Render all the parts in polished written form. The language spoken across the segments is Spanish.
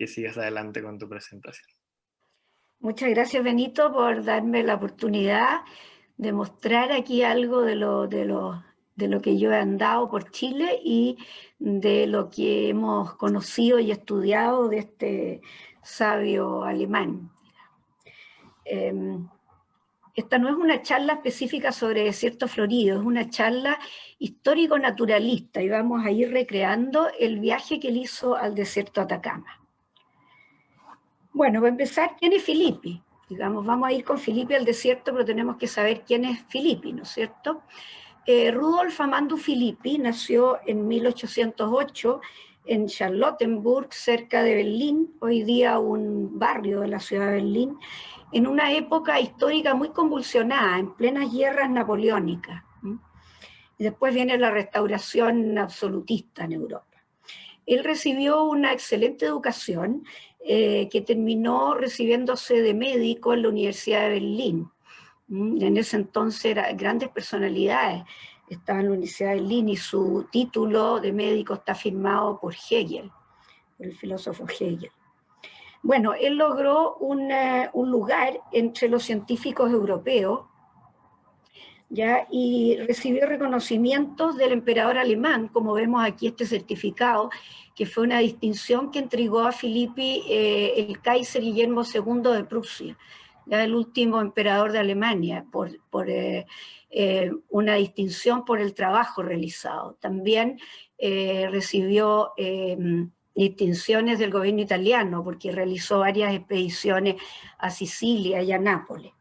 que sigas adelante con tu presentación. Muchas gracias, Benito, por darme la oportunidad de mostrar aquí algo de lo que yo he andado por Chile y de lo que hemos conocido y estudiado de este sabio alemán. Esta no es una charla específica sobre desierto florido, es una charla histórico-naturalista y vamos a ir recreando el viaje que él hizo al desierto de Atacama. Bueno, para empezar, ¿quién es Filippi? Digamos, vamos a ir con Filippi al desierto, pero tenemos que saber quién es Filippi, ¿no es cierto? Rudolf Amadou Filippi nació en 1808 en Charlottenburg, cerca de Berlín, hoy día un barrio de la ciudad de Berlín, en una época histórica muy convulsionada, en plenas guerras napoleónicas. Y después viene la restauración absolutista en Europa. Él recibió una excelente educación que terminó recibiéndose de médico en la Universidad de Berlín. En ese entonces eran grandes personalidades, estaba en la Universidad de Berlín y su título de médico está firmado por Hegel, por el filósofo Hegel. Bueno, él logró un lugar entre los científicos europeos, ¿ya? Y recibió reconocimientos del emperador alemán, como vemos aquí este certificado, que fue una distinción que entregó a Filippi el Kaiser Guillermo II de Prusia, ya el último emperador de Alemania, por una distinción por el trabajo realizado. También recibió distinciones del gobierno italiano, porque realizó varias expediciones a Sicilia y a Nápoles.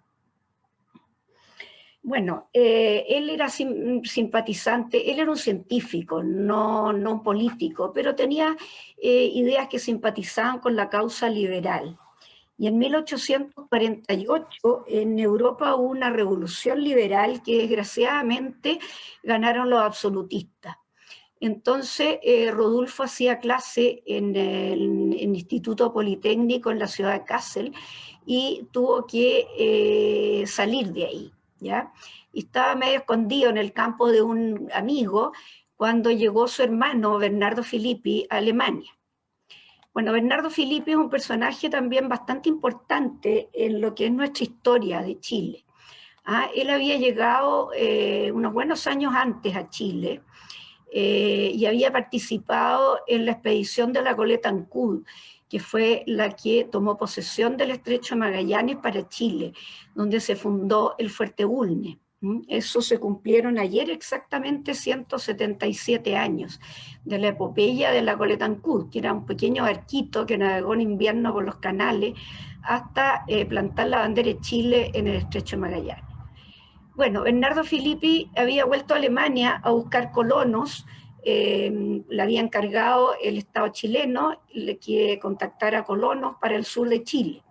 Bueno, él era simpatizante, él era un científico, no un político, pero tenía ideas que simpatizaban con la causa liberal. Y en 1848 en Europa hubo una revolución liberal que desgraciadamente ganaron los absolutistas. Entonces, Rodolfo hacía clase en el Instituto Politécnico en la ciudad de Kassel y tuvo que salir de ahí, ¿ya? Y estaba medio escondido en el campo de un amigo cuando llegó su hermano Bernardo Filippi a Alemania. Bueno, Bernardo Filippi es un personaje también bastante importante en lo que es nuestra historia de Chile. Él había llegado unos buenos años antes a Chile, y había participado en la expedición de la Coleta Ancud, que fue la que tomó posesión del Estrecho de Magallanes para Chile, donde se fundó el Fuerte Bulnes. Eso se cumplieron ayer exactamente 177 años de la epopeya de la Coleta Ancud, que era un pequeño barquito que navegó en invierno por los canales hasta plantar la bandera de Chile en el Estrecho de Magallanes. Bueno, Bernardo Filippi había vuelto a Alemania a buscar colonos, le había encargado el Estado chileno que contactara colonos para el sur de Chile.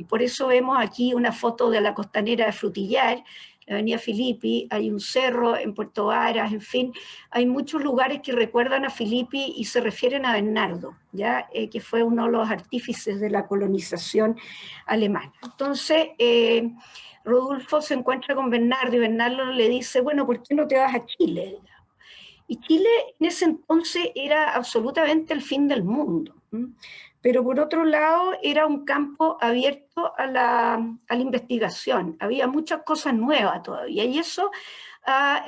Por eso vemos aquí una foto de la costanera de Frutillar, la avenida Filippi, hay un cerro en Puerto Varas, en fin, hay muchos lugares que recuerdan a Filippi y se refieren a Bernardo, ¿ya? Que fue uno de los artífices de la colonización alemana. Entonces, Rodolfo se encuentra con Bernardo y Bernardo le dice, bueno, ¿por qué no te vas a Chile? Y Chile en ese entonces era absolutamente el fin del mundo. Pero por otro lado era un campo abierto a la investigación, había muchas cosas nuevas todavía, y eso a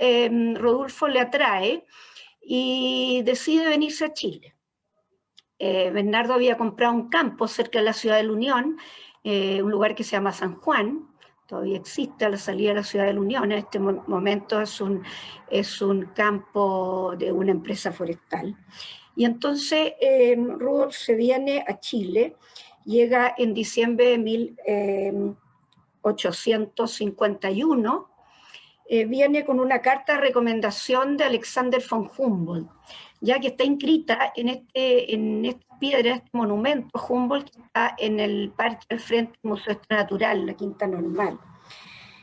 Rodolfo le atrae y decide venirse a Chile. Bernardo había comprado un campo cerca de la ciudad de la Unión, un lugar que se llama San Juan, todavía existe a la salida de la ciudad de la Unión, en este momento es un campo de una empresa forestal. Y entonces Rudolf se viene a Chile, llega en diciembre de 1851, viene con una carta de recomendación de Alexander von Humboldt, ya que está inscrita en esta piedra, este monumento Humboldt, que está en el parque al frente del Museo Natural, la Quinta Normal.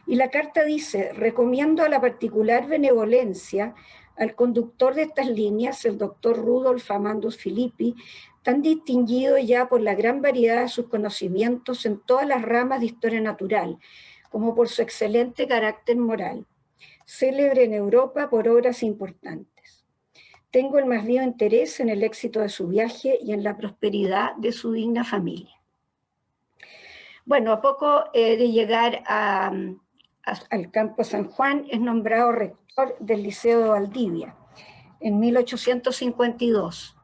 Y la carta dice, recomiendo a la particular benevolencia al conductor de estas líneas, el doctor Rudolf Amandus Filippi, tan distinguido ya por la gran variedad de sus conocimientos en todas las ramas de historia natural, como por su excelente carácter moral, célebre en Europa por obras importantes. tengo el más vivo interés en el éxito de su viaje y en la prosperidad de su digna familia. Bueno, a poco de llegar al campo San Juan, es nombrado rector del Liceo de Valdivia en 1852.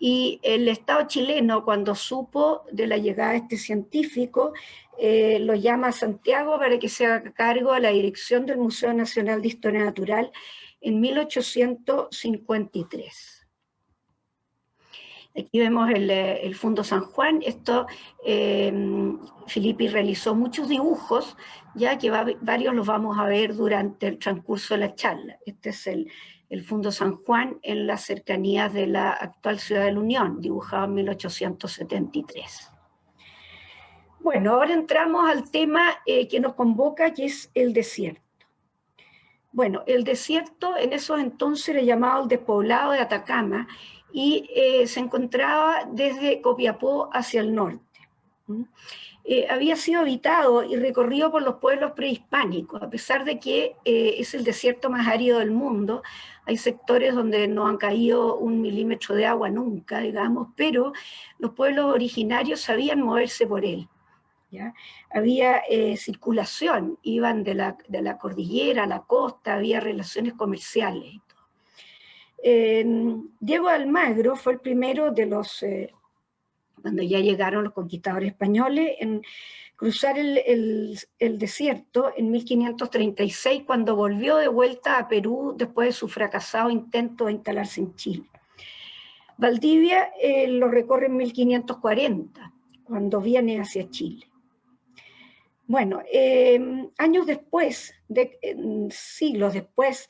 Y el Estado chileno, cuando supo de la llegada de este científico, lo llama a Santiago para que se haga cargo de la dirección del Museo Nacional de Historia Natural en 1853. Aquí vemos el Fundo San Juan. Esto, Filippi realizó muchos dibujos, ya que varios los vamos a ver durante el transcurso de la charla. Este es el Fundo San Juan en las cercanías de la actual Ciudad de la Unión, dibujado en 1873. Bueno, ahora entramos al tema que nos convoca, que es el desierto. Bueno, el desierto en esos entonces era llamado el despoblado de Atacama, y se encontraba desde Copiapó hacia el norte. Había sido habitado y recorrido por los pueblos prehispánicos, a pesar de que es el desierto más árido del mundo. Hay sectores donde no han caído 1 milímetro de agua nunca, digamos, pero los pueblos originarios sabían moverse por él, ¿ya? Había circulación, iban de la cordillera a la costa, había relaciones comerciales. Diego de Almagro fue el primero de los, cuando ya llegaron los conquistadores españoles, en cruzar el desierto en 1536, cuando volvió de vuelta a Perú después de su fracasado intento de instalarse en Chile. Valdivia lo recorre en 1540, cuando viene hacia Chile. Bueno, años después, siglos después,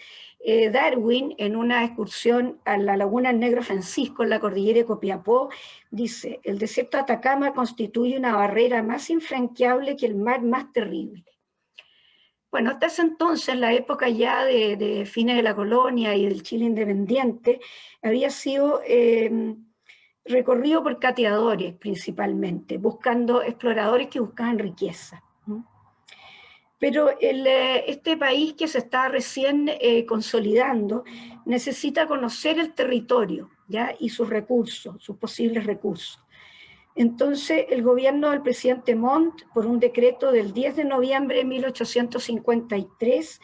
Darwin, en una excursión a la laguna Negro Francisco, en la cordillera de Copiapó, dice: el desierto de Atacama constituye una barrera más infranqueable que el mar más terrible. Bueno, hasta ese entonces, la época ya de fines de la colonia y del Chile independiente, había sido recorrido por cateadores principalmente, buscando exploradores que buscaban riqueza. Pero este país que se está recién consolidando necesita conocer el territorio, ¿ya? Y sus recursos, sus posibles recursos. Entonces el gobierno del presidente Montt, por un decreto del 10 de noviembre de 1853,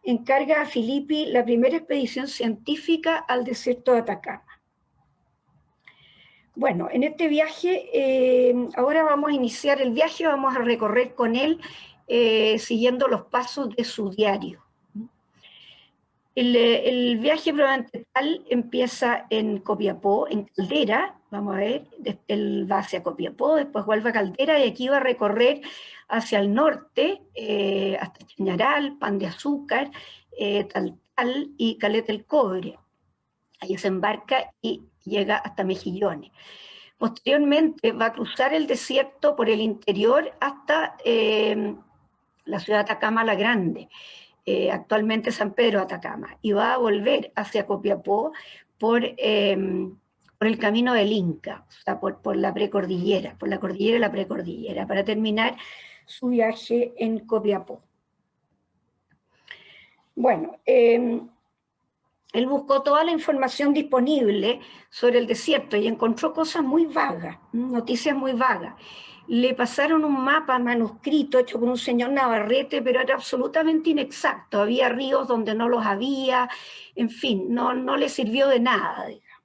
encarga a Filippi la primera expedición científica al desierto de Atacama. Bueno, en este viaje, ahora vamos a iniciar el viaje, vamos a recorrer con él siguiendo los pasos de su diario. El viaje probablemente tal empieza en Copiapó, en Caldera, vamos a ver, él va hacia Copiapó, después vuelve a Caldera y aquí va a recorrer hacia el norte, hasta Chañaral, Pan de Azúcar, Taltal y Caleta del Cobre. Ahí se embarca y llega hasta Mejillones. Posteriormente va a cruzar el desierto por el interior hasta la ciudad de Atacama la Grande, actualmente San Pedro de Atacama, y va a volver hacia Copiapó por el camino del Inca, o sea, por la precordillera, por la cordillera y la precordillera, para terminar su viaje en Copiapó. Bueno, él buscó toda la información disponible sobre el desierto y encontró cosas muy vagas, noticias muy vagas. Le pasaron un mapa manuscrito hecho por un señor Navarrete, pero era absolutamente inexacto. Había ríos donde no los había, en fin, no le sirvió de nada, digamos.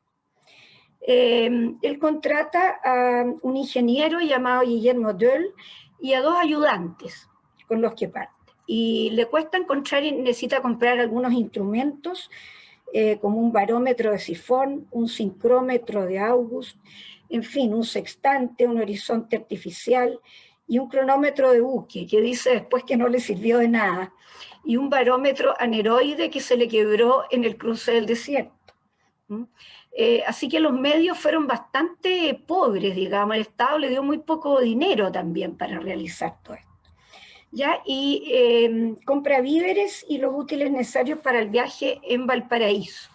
Él contrata a un ingeniero llamado Guillermo Döll y a 2 ayudantes con los que parte. Y le cuesta encontrar y necesita comprar algunos instrumentos, como un barómetro de sifón, un sincrómetro de August, en fin, un sextante, un horizonte artificial y un cronómetro de buque, que dice después que no le sirvió de nada, y un barómetro aneroide que se le quebró en el cruce del desierto. Así que los medios fueron bastante pobres, digamos, el Estado le dio muy poco dinero también para realizar todo esto. ¿Ya? Y compra víveres y los útiles necesarios para el viaje en Valparaíso.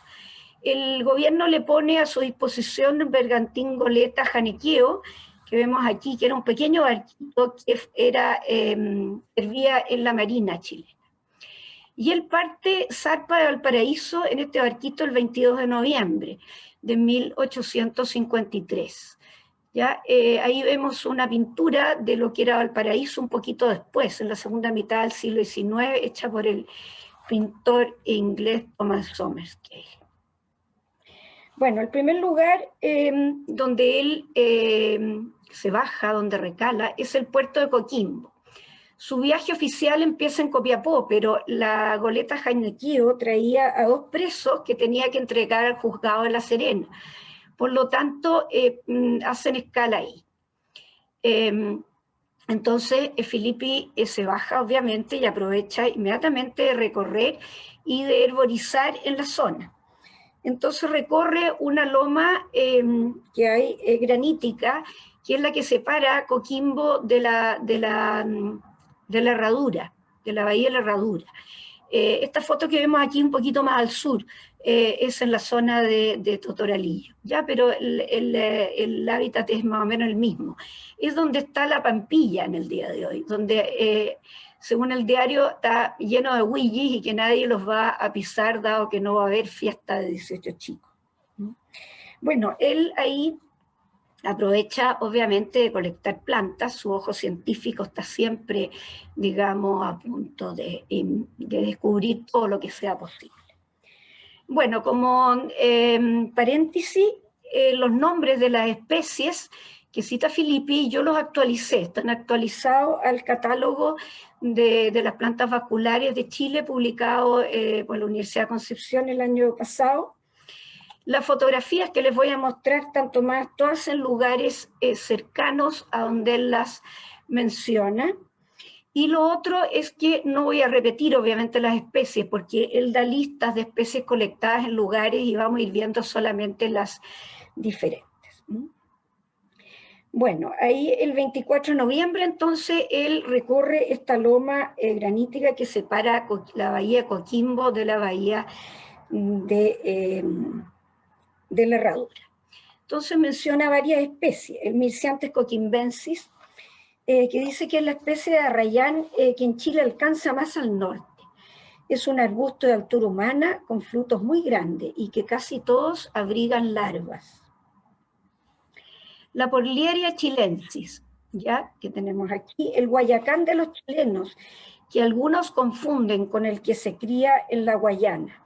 El gobierno le pone a su disposición el bergantín goleta Janiqueo, que vemos aquí, que era un pequeño barquito que servía en la marina chilena. Y él zarpa de Valparaíso en este barquito el 22 de noviembre de 1853. ¿Ya? Ahí vemos una pintura de lo que era Valparaíso un poquito después, en la segunda mitad del siglo XIX, hecha por el pintor inglés Thomas Summerskill. Bueno, el primer lugar donde él se baja, donde recala, es el puerto de Coquimbo. Su viaje oficial empieza en Copiapó, pero la goleta Jaime Quío traía a 2 presos que tenía que entregar al juzgado de La Serena. Por lo tanto, hacen escala ahí. Entonces, Filippi se baja, obviamente, y aprovecha inmediatamente de recorrer y de herborizar en la zona. Entonces recorre una loma que hay granítica, que es la que separa Coquimbo de la Herradura, de la bahía de la Herradura. Esta foto que vemos aquí un poquito más al sur es en la zona de Totoralillo, ¿ya? Pero el hábitat es más o menos el mismo. Es donde está la Pampilla en el día de hoy, donde según el diario está lleno de huillis y que nadie los va a pisar dado que no va a haber fiesta de 18 chicos. Bueno, él ahí aprovecha obviamente de colectar plantas, su ojo científico está siempre, digamos, a punto de descubrir todo lo que sea posible. Bueno, como paréntesis, los nombres de las especies que cita Filippi, yo los actualicé, están actualizados al catálogo de las plantas vasculares de Chile, publicado por la Universidad de Concepción el año pasado. Las fotografías que les voy a mostrar, tanto más, todas en lugares cercanos a donde él las menciona. Y lo otro es que no voy a repetir, obviamente, las especies, porque él da listas de especies colectadas en lugares y vamos a ir viendo solamente las diferentes. Bueno, ahí el 24 de noviembre, entonces, él recorre esta loma granítica que separa la bahía de Coquimbo de la bahía de la Herradura. Entonces menciona varias especies, el Myrsiantes coquimbensis, que dice que es la especie de arrayán que en Chile alcanza más al norte. Es un arbusto de altura humana con frutos muy grandes y que casi todos abrigan larvas. La Porlieria chilensis, ya que tenemos aquí, el guayacán de los chilenos, que algunos confunden con el que se cría en la Guayana.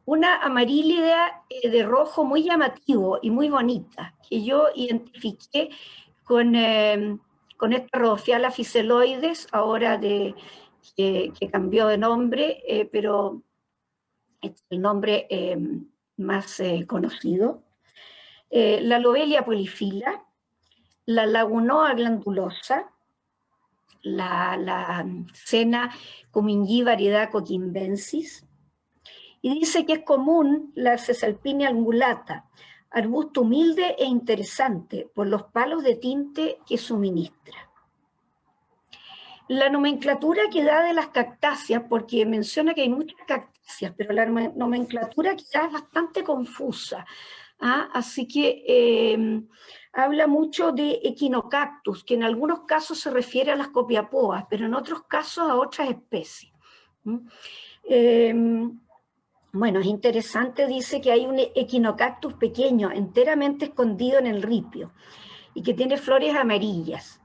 Una amarillida de rojo muy llamativo y muy bonita, que yo identifiqué con esta Rhodophyalla physeloides, ahora que cambió de nombre, pero es el nombre más conocido. La Lobelia polyphylla, la Lagunoa glandulosa, la Sena cumingi variedad coquimbensis, y dice que es común la Cesalpinia angulata, arbusto humilde e interesante por los palos de tinte que suministra. La nomenclatura que da de las cactáceas, porque menciona que hay muchas cactáceas, pero la nomenclatura quizás es bastante confusa. Así que habla mucho de equinocactus, que en algunos casos se refiere a las copiapoas, pero en otros casos a otras especies. Bueno, es interesante, dice que hay un equinocactus pequeño, enteramente escondido en el ripio, y que tiene flores amarillas.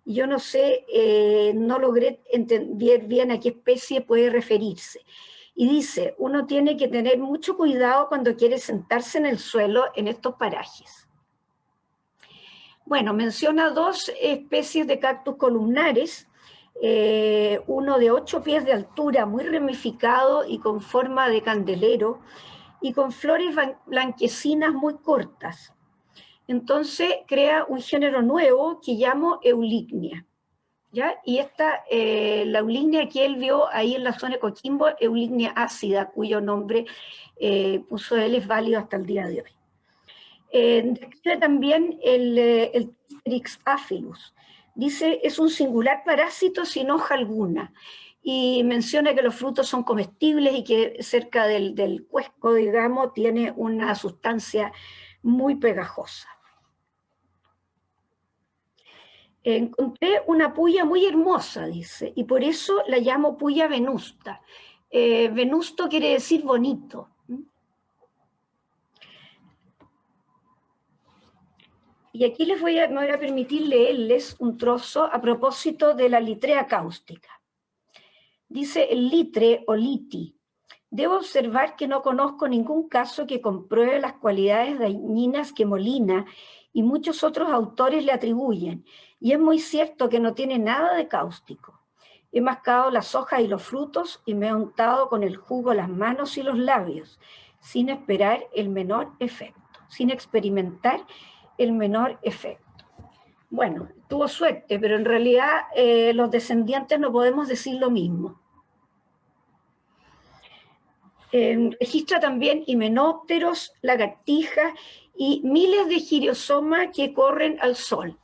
Yo no sé, no logré entender bien a qué especie puede referirse. Y dice, uno tiene que tener mucho cuidado cuando quiere sentarse en el suelo en estos parajes. Bueno, menciona 2 especies de cactus columnares, uno de 8 pies de altura, muy ramificado y con forma de candelero, y con flores blanquecinas muy cortas. Entonces crea un género nuevo que llamo Eulignia. ¿Ya? Y la Eulignia que él vio ahí en la zona de Coquimbo, Eulignia ácida, cuyo nombre puso él, es válido hasta el día de hoy. Describe también el Trix aphilus. Dice, es un singular parásito sin hoja alguna. Y menciona que los frutos son comestibles y que cerca del cuesco, digamos, tiene una sustancia muy pegajosa. Encontré una puya muy hermosa, dice, y por eso la llamo puya venusta. Venusto quiere decir bonito. Y aquí me voy a permitir leerles un trozo a propósito de la litrea cáustica. Dice el litre o liti. Debo observar que no conozco ningún caso que compruebe las cualidades dañinas que Molina y muchos otros autores le atribuyen, y es muy cierto que no tiene nada de cáustico. He mascado las hojas y los frutos y me he untado con el jugo las manos y los labios, sin esperar el menor efecto, sin experimentar el menor efecto. Bueno, tuvo suerte, pero en realidad los descendientes no podemos decir lo mismo. Registra también himenópteros, lagartijas y miles de giriosomas que corren al sol,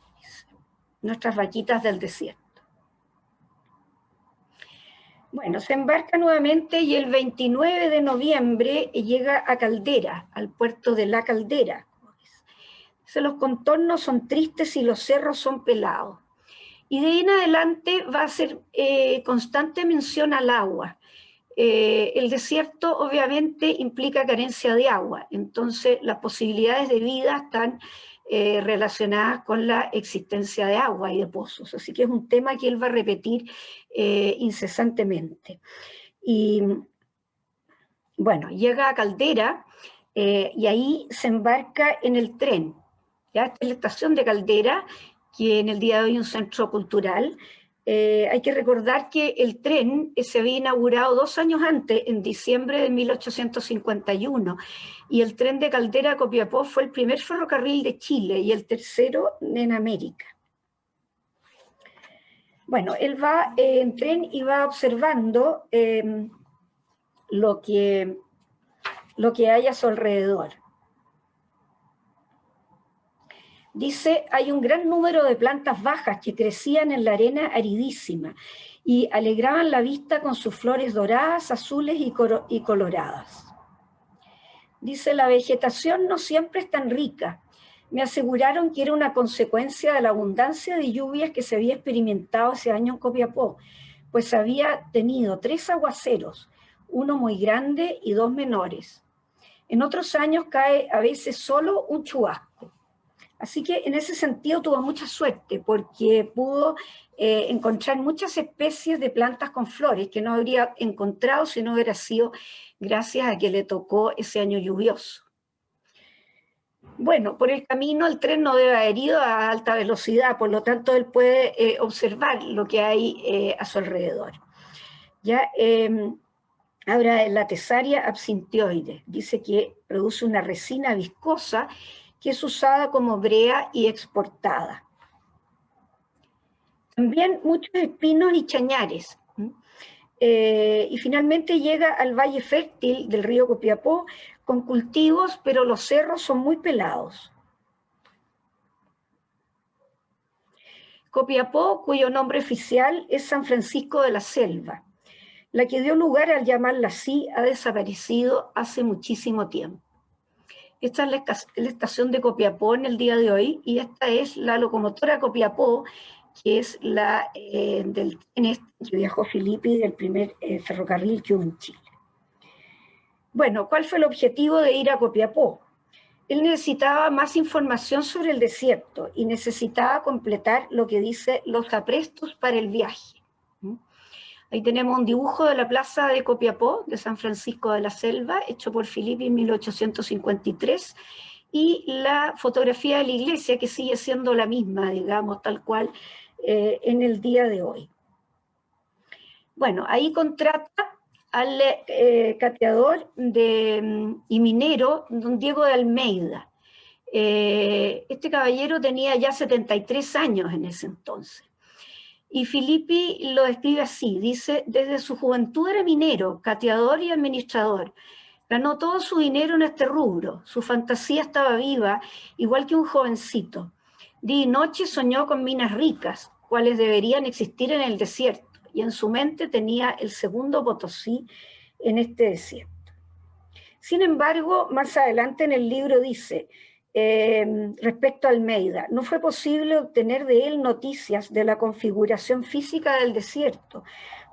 nuestras vaquitas del desierto. Bueno, se embarca nuevamente y el 29 de noviembre llega a Caldera, al puerto de La Caldera. Los contornos son tristes y los cerros son pelados. Y de ahí en adelante va a hacer constante mención al agua. El desierto obviamente implica carencia de agua, entonces las posibilidades de vida están relacionadas con la existencia de agua y de pozos, así que es un tema que él va a repetir incesantemente. Y bueno, llega a Caldera y ahí se embarca en el tren. ¿Ya? Esta es la estación de Caldera, que en el día de hoy es un centro cultural. Hay que recordar que el tren se había inaugurado 2 años antes, en diciembre de 1851, y el tren de Caldera a Copiapó fue el primer ferrocarril de Chile y el tercero en América. Bueno, él va en tren y va observando lo que hay a su alrededor. Dice, hay un gran número de plantas bajas que crecían en la arena aridísima y alegraban la vista con sus flores doradas, azules y coloradas. Dice, la vegetación no siempre es tan rica. Me aseguraron que era una consecuencia de la abundancia de lluvias que se había experimentado ese año en Copiapó, pues había tenido 3 aguaceros, uno muy grande y 2 menores. En otros años cae a veces solo un chubasco. Así que en ese sentido tuvo mucha suerte porque pudo encontrar muchas especies de plantas con flores que no habría encontrado si no hubiera sido gracias a que le tocó ese año lluvioso. Bueno, por el camino el tren no debe haber ido a alta velocidad, por lo tanto él puede observar lo que hay a su alrededor. Ya, ahora la Tesaria absintioide dice que produce una resina viscosa que es usada como brea y exportada. También muchos espinos y chañares. Y finalmente llega al valle fértil del río Copiapó con cultivos, pero los cerros son muy pelados. Copiapó, cuyo nombre oficial es San Francisco de la Selva. La que dio lugar al llamarla así ha desaparecido hace muchísimo tiempo. Esta es la estación de Copiapó en el día de hoy y esta es la locomotora Copiapó, que es la del tren que viajó Filippi del primer ferrocarril que hubo en Chile. Bueno, ¿cuál fue el objetivo de ir a Copiapó? Él necesitaba más información sobre el desierto y necesitaba completar lo que dice los aprestos para el viaje. Ahí tenemos un dibujo de la plaza de Copiapó, de San Francisco de la Selva, hecho por Filippi en 1853, y la fotografía de la iglesia, que sigue siendo la misma, digamos, tal cual, en el día de hoy. Bueno, ahí contrata al cateador y minero, don Diego de Almeida. Este caballero tenía ya 73 años en ese entonces. Y Filippi lo describe así, dice, desde su juventud era minero, cateador y administrador. Ganó todo su dinero en este rubro, su fantasía estaba viva, igual que un jovencito. Día y noche soñó con minas ricas, cuales deberían existir en el desierto, y en su mente tenía el segundo Potosí en este desierto. Sin embargo, más adelante en el libro dice, respecto a Almeida. No fue posible obtener de él noticias de la configuración física del desierto,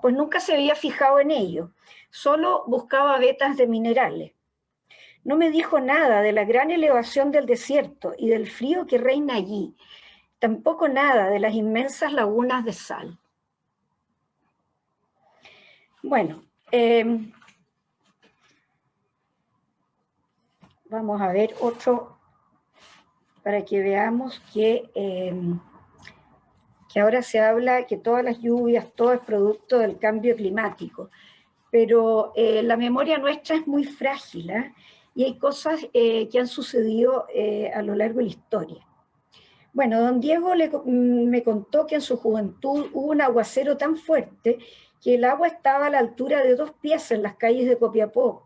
pues nunca se había fijado en ello, solo buscaba vetas de minerales. No me dijo nada de la gran elevación del desierto y del frío que reina allí, tampoco nada de las inmensas lagunas de sal. Bueno, vamos a ver otro para que veamos que ahora se habla que todas las lluvias, todo es producto del cambio climático, pero la memoria nuestra es muy frágil, ¿eh? Y hay cosas que han sucedido a lo largo de la historia. Bueno, don Diego me contó que en su juventud hubo un aguacero tan fuerte que el agua estaba a la altura de 2 pies en las calles de Copiapó,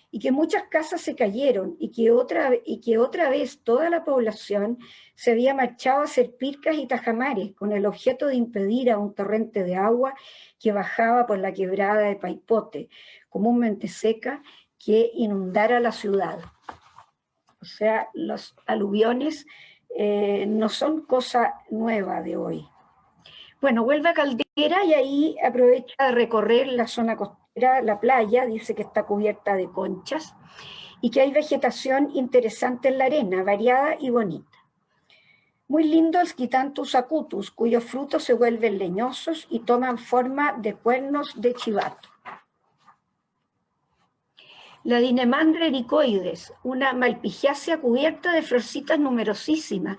y que muchas casas se cayeron y que otra vez toda la población se había marchado a hacer pircas y tajamares con el objeto de impedir a un torrente de agua que bajaba por la quebrada de Paipote, comúnmente seca, que inundara la ciudad. O sea, los aluviones no son cosa nueva de hoy. Bueno, vuelve a Caldera y ahí aprovecha de recorrer la zona costera, la playa, dice que está cubierta de conchas y que hay vegetación interesante en la arena, variada y bonita. Muy lindo el Scitanthus acutus, cuyos frutos se vuelven leñosos y toman forma de cuernos de chivato. La Dinemandra ericoides, una malpigiácea cubierta de florcitas numerosísimas,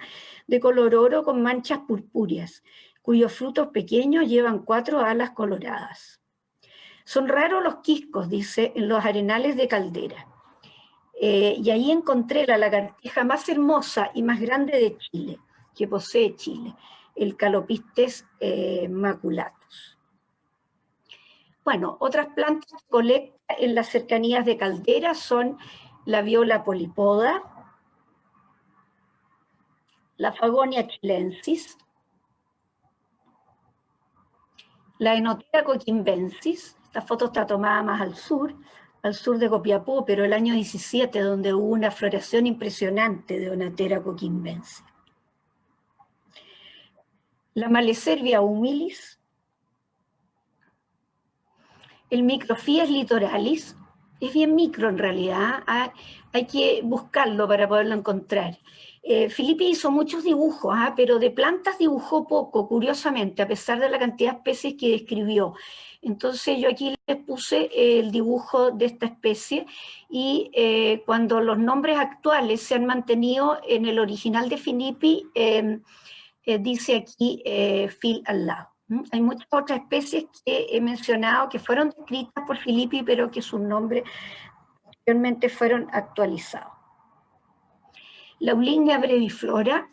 de color oro con manchas purpúreas, cuyos frutos pequeños llevan 4 alas coloradas. Son raros los quiscos, dice, en los arenales de Caldera. Y ahí encontré la lagartija más hermosa y más grande de Chile, que posee Chile, el Calopistes maculatus. Bueno, otras plantas que colecta en las cercanías de Caldera son la viola polipoda, la Fagonia chilensis, la Enotera coquimbensis. Esta foto está tomada más al sur de Copiapó, pero el año 17, donde hubo una floración impresionante de Enotera coquimbensis. La Maleservia humilis, el Microphyes litoralis, es bien micro en realidad, hay que buscarlo para poderlo encontrar. Filippi hizo muchos dibujos, pero de plantas dibujó poco, curiosamente, a pesar de la cantidad de especies que describió. Entonces yo aquí les puse el dibujo de esta especie y cuando los nombres actuales se han mantenido en el original de Filippi, dice aquí Phil al lado. Hay muchas otras especies que he mencionado que fueron descritas por Filippi, pero que sus nombres posteriormente fueron actualizados. La Eulígnea breviflora,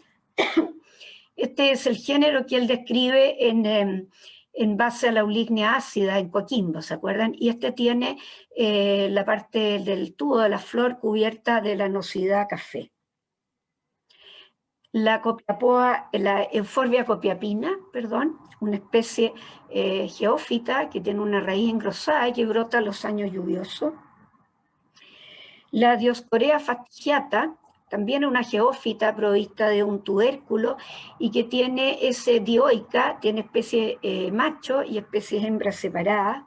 este es el género que él describe en base a la Eulígnea ácida en Coquimbo, ¿se acuerdan? Y este tiene la parte del tubo de la flor cubierta de la nosidad café. La Euphorbia copiapina, una especie geófita que tiene una raíz engrosada y que brota en los años lluviosos. La Dioscorea fastigiata, también una geófita provista de un tubérculo y que tiene dioica, tiene especies macho y especies hembras separadas.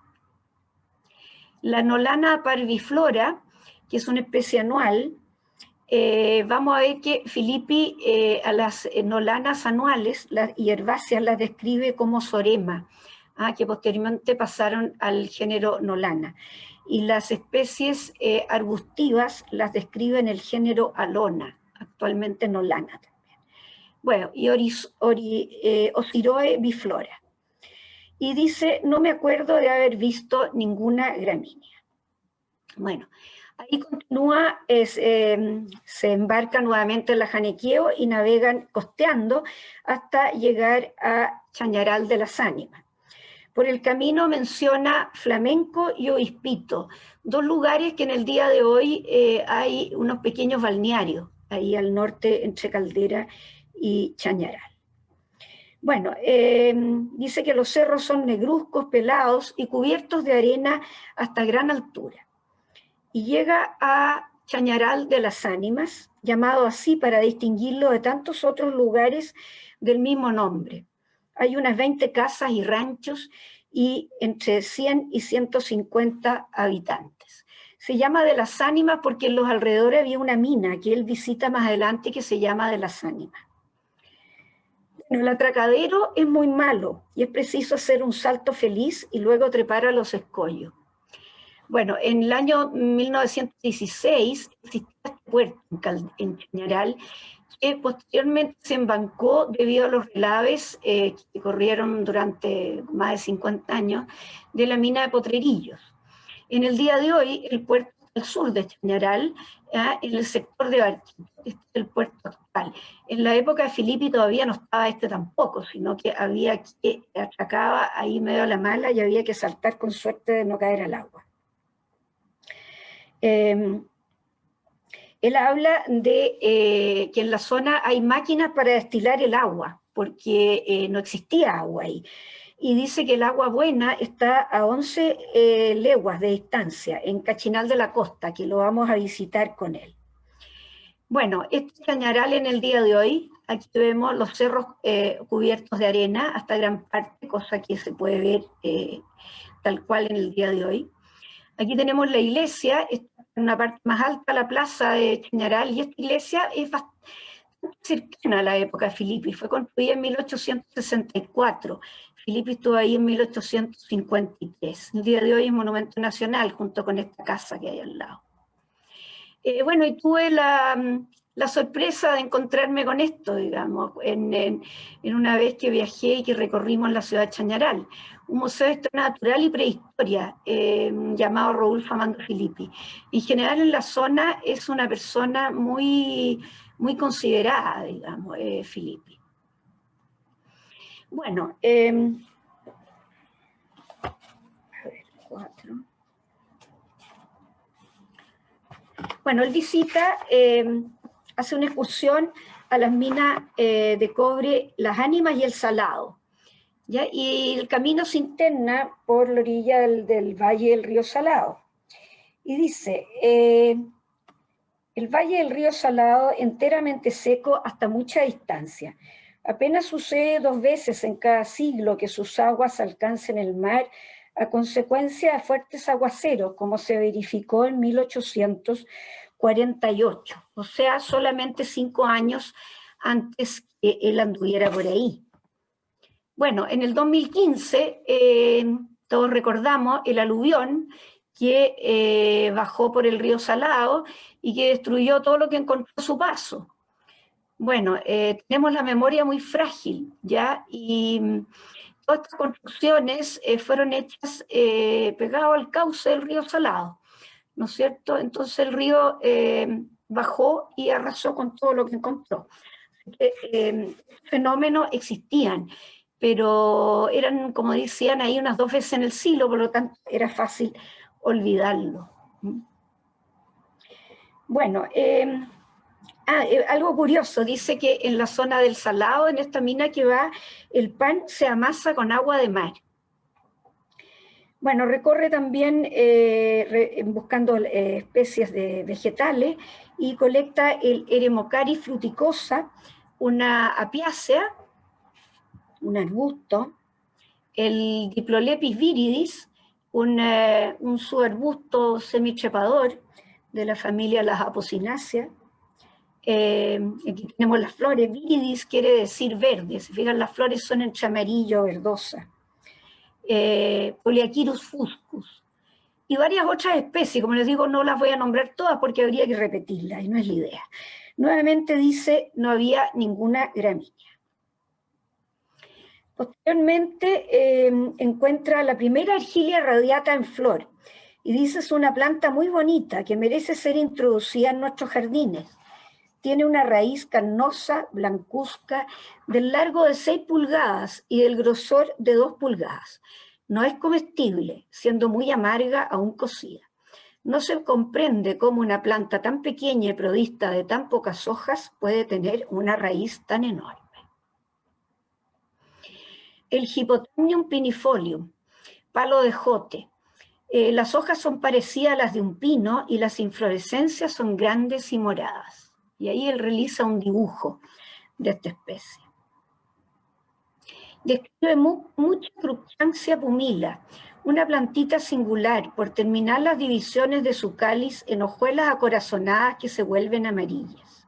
La Nolana parviflora, que es una especie anual. Vamos a ver que Filippi a las nolanas anuales y herbáceas las describe como sorema, que posteriormente pasaron al género nolana. Y las especies arbustivas las describe en el género alona, actualmente nolana también. Bueno, y Osiroe biflora. Y dice, no me acuerdo de haber visto ninguna gramínea. Bueno, ahí continúa, se embarca nuevamente en la Janequeo y navegan costeando hasta llegar a Chañaral de las Ánimas. Por el camino menciona Flamenco y Oispito, 2 lugares que en el día de hoy hay unos pequeños balnearios, ahí al norte entre Caldera y Chañaral. Bueno, dice que los cerros son negruzcos, pelados y cubiertos de arena hasta gran altura. Y llega a Chañaral de las Ánimas, llamado así para distinguirlo de tantos otros lugares del mismo nombre. Hay unas 20 casas y ranchos y entre 100 y 150 habitantes. Se llama de las Ánimas porque en los alrededores había una mina que él visita más adelante que se llama de las Ánimas. Bueno, el atracadero es muy malo y es preciso hacer un salto feliz y luego trepar a los escollos. Bueno, en el año 1916 existía este puerto en Chañaral, que posteriormente se embancó debido a los relaves que corrieron durante más de 50 años de la mina de Potrerillos. En el día de hoy, el puerto al sur de Chañaral, en el sector de Barquito, este es el puerto actual. En la época de Filippi todavía no estaba este tampoco, sino que había que atracaba ahí medio a la mala y había que saltar con suerte de no caer al agua. Él habla de que en la zona hay máquinas para destilar el agua, porque no existía agua ahí. Y dice que el agua buena está a 11 leguas de distancia, en Cachinal de la Costa, que lo vamos a visitar con él. Bueno, este Chañaral en el día de hoy, aquí vemos los cerros cubiertos de arena hasta gran parte, cosa que se puede ver tal cual en el día de hoy. Aquí tenemos la iglesia, está en una parte más alta, la plaza de Chañaral, y esta iglesia es bastante cercana a la época de Filippi, fue construida en 1864. Filippi estuvo ahí en 1853. El día de hoy es monumento nacional, junto con esta casa que hay al lado. Bueno, y tuve la sorpresa de encontrarme con esto, digamos, en una vez que viajé y que recorrimos la ciudad de Chañaral, un museo de historia natural y prehistoria llamado Rodolfo Amando Filippi. En general en la zona es una persona muy, muy considerada, digamos, Filippi. Bueno, a ver, 4. Bueno, él visita, hace una excursión a las minas de cobre Las Ánimas y El Salado, ¿ya? Y el camino se interna por la orilla del valle del río Salado. Y dice, el valle del río Salado enteramente seco hasta mucha distancia. Apenas sucede 2 veces en cada siglo que sus aguas alcancen el mar a consecuencia de fuertes aguaceros, como se verificó en 1848, o sea, solamente 5 años antes que él anduviera por ahí. Bueno, en el 2015, todos recordamos el aluvión que bajó por el río Salado y que destruyó todo lo que encontró a su paso. Bueno, tenemos la memoria muy frágil, ¿ya? Y todas estas construcciones fueron hechas pegadas al cauce del río Salado, ¿no es cierto? Entonces el río bajó y arrasó con todo lo que encontró. Fenómenos existían, pero eran, como decían ahí, unas 2 veces en el siglo, por lo tanto era fácil olvidarlo. Bueno, algo curioso, dice que en la zona del Salado, en esta mina que va, el pan se amasa con agua de mar. Bueno, recorre también buscando especies de vegetales y colecta el Eremocaris fruticosa, una apiácea, un arbusto, el Diplolepis viridis, un subarbusto semitrepador de la familia las Apocynaceae. Aquí tenemos las flores, viridis quiere decir verde, se fijan, las flores son entre amarillo o verdosa. Poliachirus fuscus, y varias otras especies, como les digo, no las voy a nombrar todas porque habría que repetirlas, y no es la idea. Nuevamente dice, no había ninguna gramínea. Posteriormente encuentra la primera Argilia radiata en flor, y dice es una planta muy bonita que merece ser introducida en nuestros jardines. Tiene una raíz carnosa, blancuzca, del largo de 6 pulgadas y del grosor de 2 pulgadas. No es comestible, siendo muy amarga aún cocida. No se comprende cómo una planta tan pequeña y provista de tan pocas hojas puede tener una raíz tan enorme. El Hippotherium pinifolium, palo de jote. Las hojas son parecidas a las de un pino y las inflorescencias son grandes y moradas. Y ahí él realiza un dibujo de esta especie. Describe mucha Cruxancia pumila, una plantita singular por terminar las divisiones de su cáliz en hojuelas acorazonadas que se vuelven amarillas.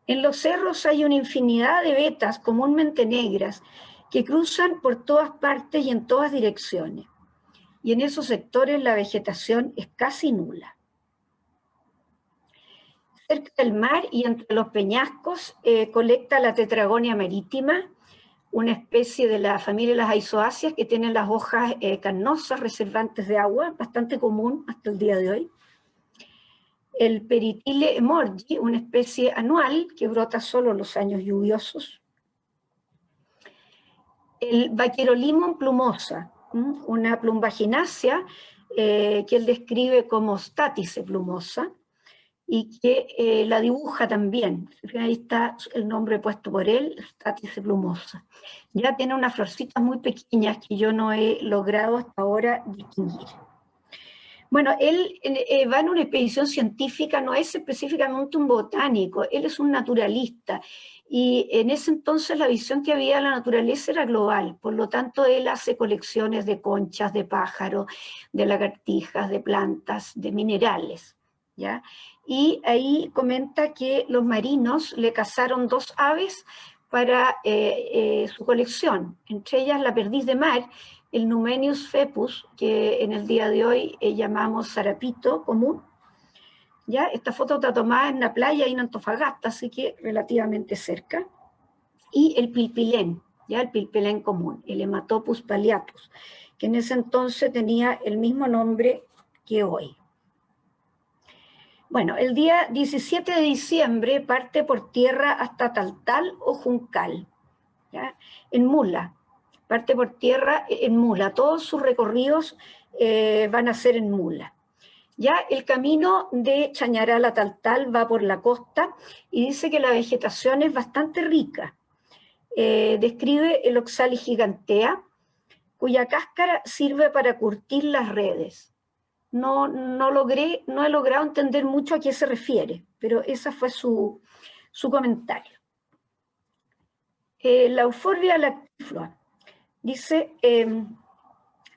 En los cerros hay una infinidad de vetas comúnmente negras que cruzan por todas partes y en todas direcciones. Y en esos sectores la vegetación es casi nula. Cerca del mar y entre los peñascos colecta la tetragonia marítima, una especie de la familia de las aizoáceas que tienen las hojas carnosas, reservantes de agua, bastante común hasta el día de hoy. El Peritile emorgi, una especie anual que brota solo en los años lluviosos. El Vacherolimon plumosa, una plumbaginácea que él describe como Statice plumosa, y que la dibuja también. Ahí está el nombre puesto por él, Statice plumosa. Ya tiene unas florcitas muy pequeñas que yo no he logrado hasta ahora distinguir. Bueno, él va en una expedición científica, no es específicamente un botánico, él es un naturalista. Y en ese entonces la visión que había de la naturaleza era global, por lo tanto él hace colecciones de conchas, de pájaros, de lagartijas, de plantas, de minerales, ¿ya? Y ahí comenta que los marinos le cazaron 2 aves para su colección, entre ellas la perdiz de mar, el Numenius fepus, que en el día de hoy llamamos zarapito común. ¿Ya? Esta foto está tomada en la playa en Antofagasta, así que relativamente cerca. Y el pilpilén, ¿ya? El pilpilén común, el Hematopus palliatus, que en ese entonces tenía el mismo nombre que hoy. Bueno, el día 17 de diciembre parte por tierra hasta Taltal o Juncal, ¿ya? En mula. Parte por tierra en mula. Todos sus recorridos van a ser en mula. Ya el camino de Chañaral a Taltal va por la costa y dice que la vegetación es bastante rica. Describe el Oxalis gigantea, cuya cáscara sirve para curtir las redes. No he logrado entender mucho a qué se refiere, pero ese fue su comentario. La Euphorbia lactiflua. Dice,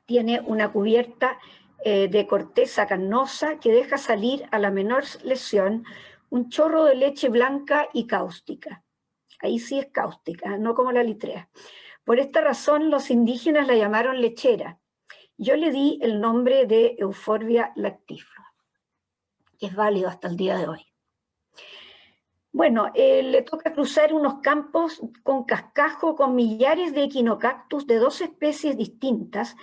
tiene una cubierta de corteza carnosa que deja salir a la menor lesión un chorro de leche blanca y cáustica. Ahí sí es cáustica, no como la litrea. Por esta razón los indígenas la llamaron lechera. Yo le di el nombre de Euphorbia lactiflua, que es válido hasta el día de hoy. Bueno, le toca cruzar unos campos con cascajo con millares de equinocactus de 2 especies distintas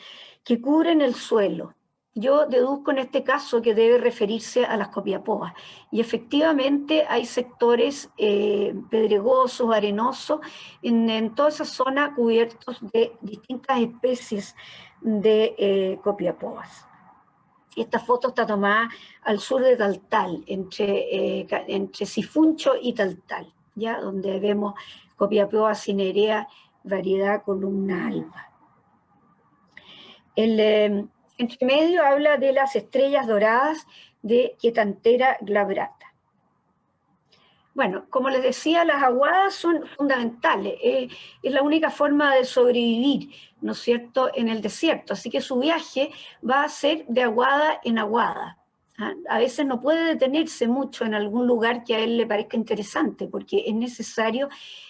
que cubren el suelo. Yo deduzco en este caso que debe referirse a las copiapoas. Y efectivamente hay sectores pedregosos, arenosos, en toda esa zona cubiertos de distintas especies de copiapoas. Esta foto está tomada al sur de Taltal, entre Sifuncho y Taltal, ¿ya? Donde vemos Copiapoa cinerea, variedad columna alba. El entre medio habla de las estrellas doradas de Quietantera glabrata. Bueno, como les decía, las aguadas son fundamentales, es la única forma de sobrevivir, ¿no es cierto?, en el desierto, así que su viaje va a ser de aguada en aguada. A veces no puede detenerse mucho en algún lugar que a él le parezca interesante, porque es necesario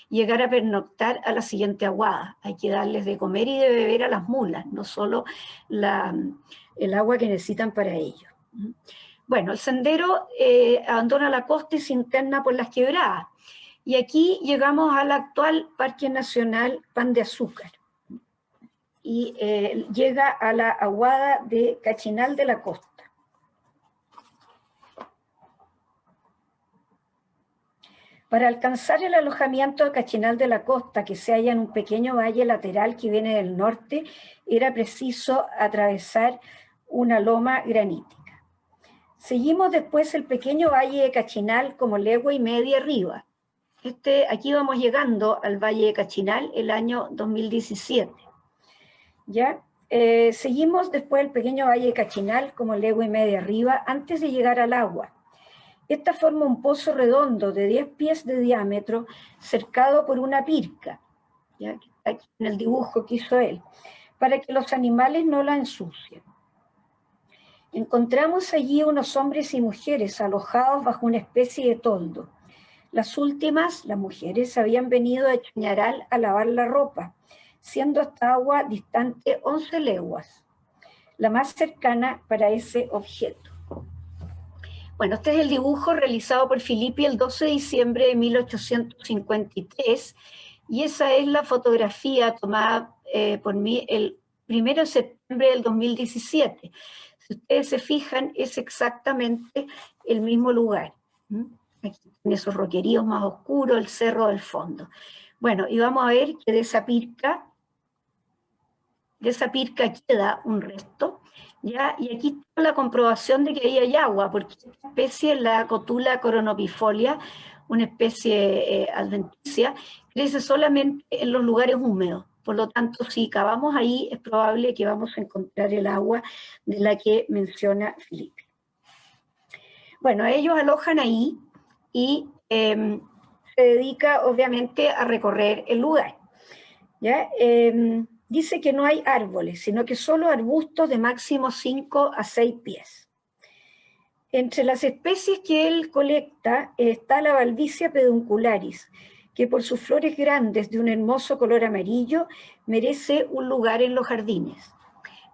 llegar a pernoctar a la siguiente aguada. Hay que darles de comer y de beber a las mulas, no solo el agua que necesitan para ello. Bueno, el sendero abandona la costa y se interna por las quebradas. Y aquí llegamos al actual Parque Nacional Pan de Azúcar. Y llega a la aguada de Cachinal de la Costa. Para alcanzar el alojamiento de Cachinal de la Costa, que se halla en un pequeño valle lateral que viene del norte, era preciso atravesar una loma granítica. Seguimos después el pequeño valle de Cachinal como legua y media arriba. Aquí vamos llegando al valle de Cachinal el año 2017. ¿Ya? seguimos después el pequeño valle Cachinal, como legua y media arriba, antes de llegar al agua. Esta forma un pozo redondo de 10 pies de diámetro, cercado por una pirca, ¿ya? Aquí en el dibujo que hizo él, para que los animales no la ensucien. Encontramos allí unos hombres y mujeres alojados bajo una especie de toldo. Las últimas, las mujeres, habían venido a Chañaral a lavar la ropa, siendo esta agua distante 11 leguas, la más cercana para ese objeto. Bueno, este es el dibujo realizado por Filippi el 12 de diciembre de 1853, y esa es la fotografía tomada por mí el 1 de septiembre del 2017. Si ustedes se fijan, es exactamente el mismo lugar. Aquí en esos roqueríos más oscuros, el cerro del fondo. Bueno, y vamos a ver que de esa pirca queda un resto, ¿ya? Y aquí está la comprobación de que ahí hay agua, porque esta especie, la Cotula coronopifolia, una especie adventicia, crece solamente en los lugares húmedos. Por lo tanto, si cavamos ahí, es probable que vamos a encontrar el agua de la que menciona Filippi. Bueno, ellos alojan ahí y se dedica, obviamente, a recorrer el lugar, ¿ya? Dice que no hay árboles, sino que solo arbustos de máximo 5 a 6 pies. Entre las especies que él colecta está la Balbicia peduncularis, que por sus flores grandes de un hermoso color amarillo merece un lugar en los jardines.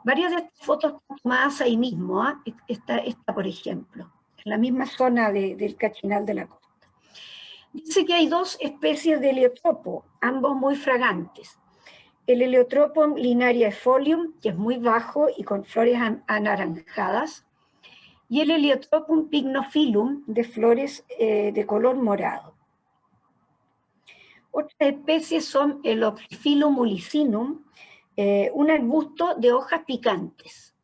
Varias de estas fotos están tomadas ahí mismo, ¿eh? Esta, por ejemplo, en la misma zona del Cachinal de la costa. Dice que hay 2 especies de heliotropo, ambos muy fragantes. El Heliotropon lineaefolium, que es muy bajo y con flores anaranjadas, y el Heliotropon pycnophyllum, de flores de color morado. Otras especies son el Oxyphilum mulicinum, un arbusto de hojas picantes,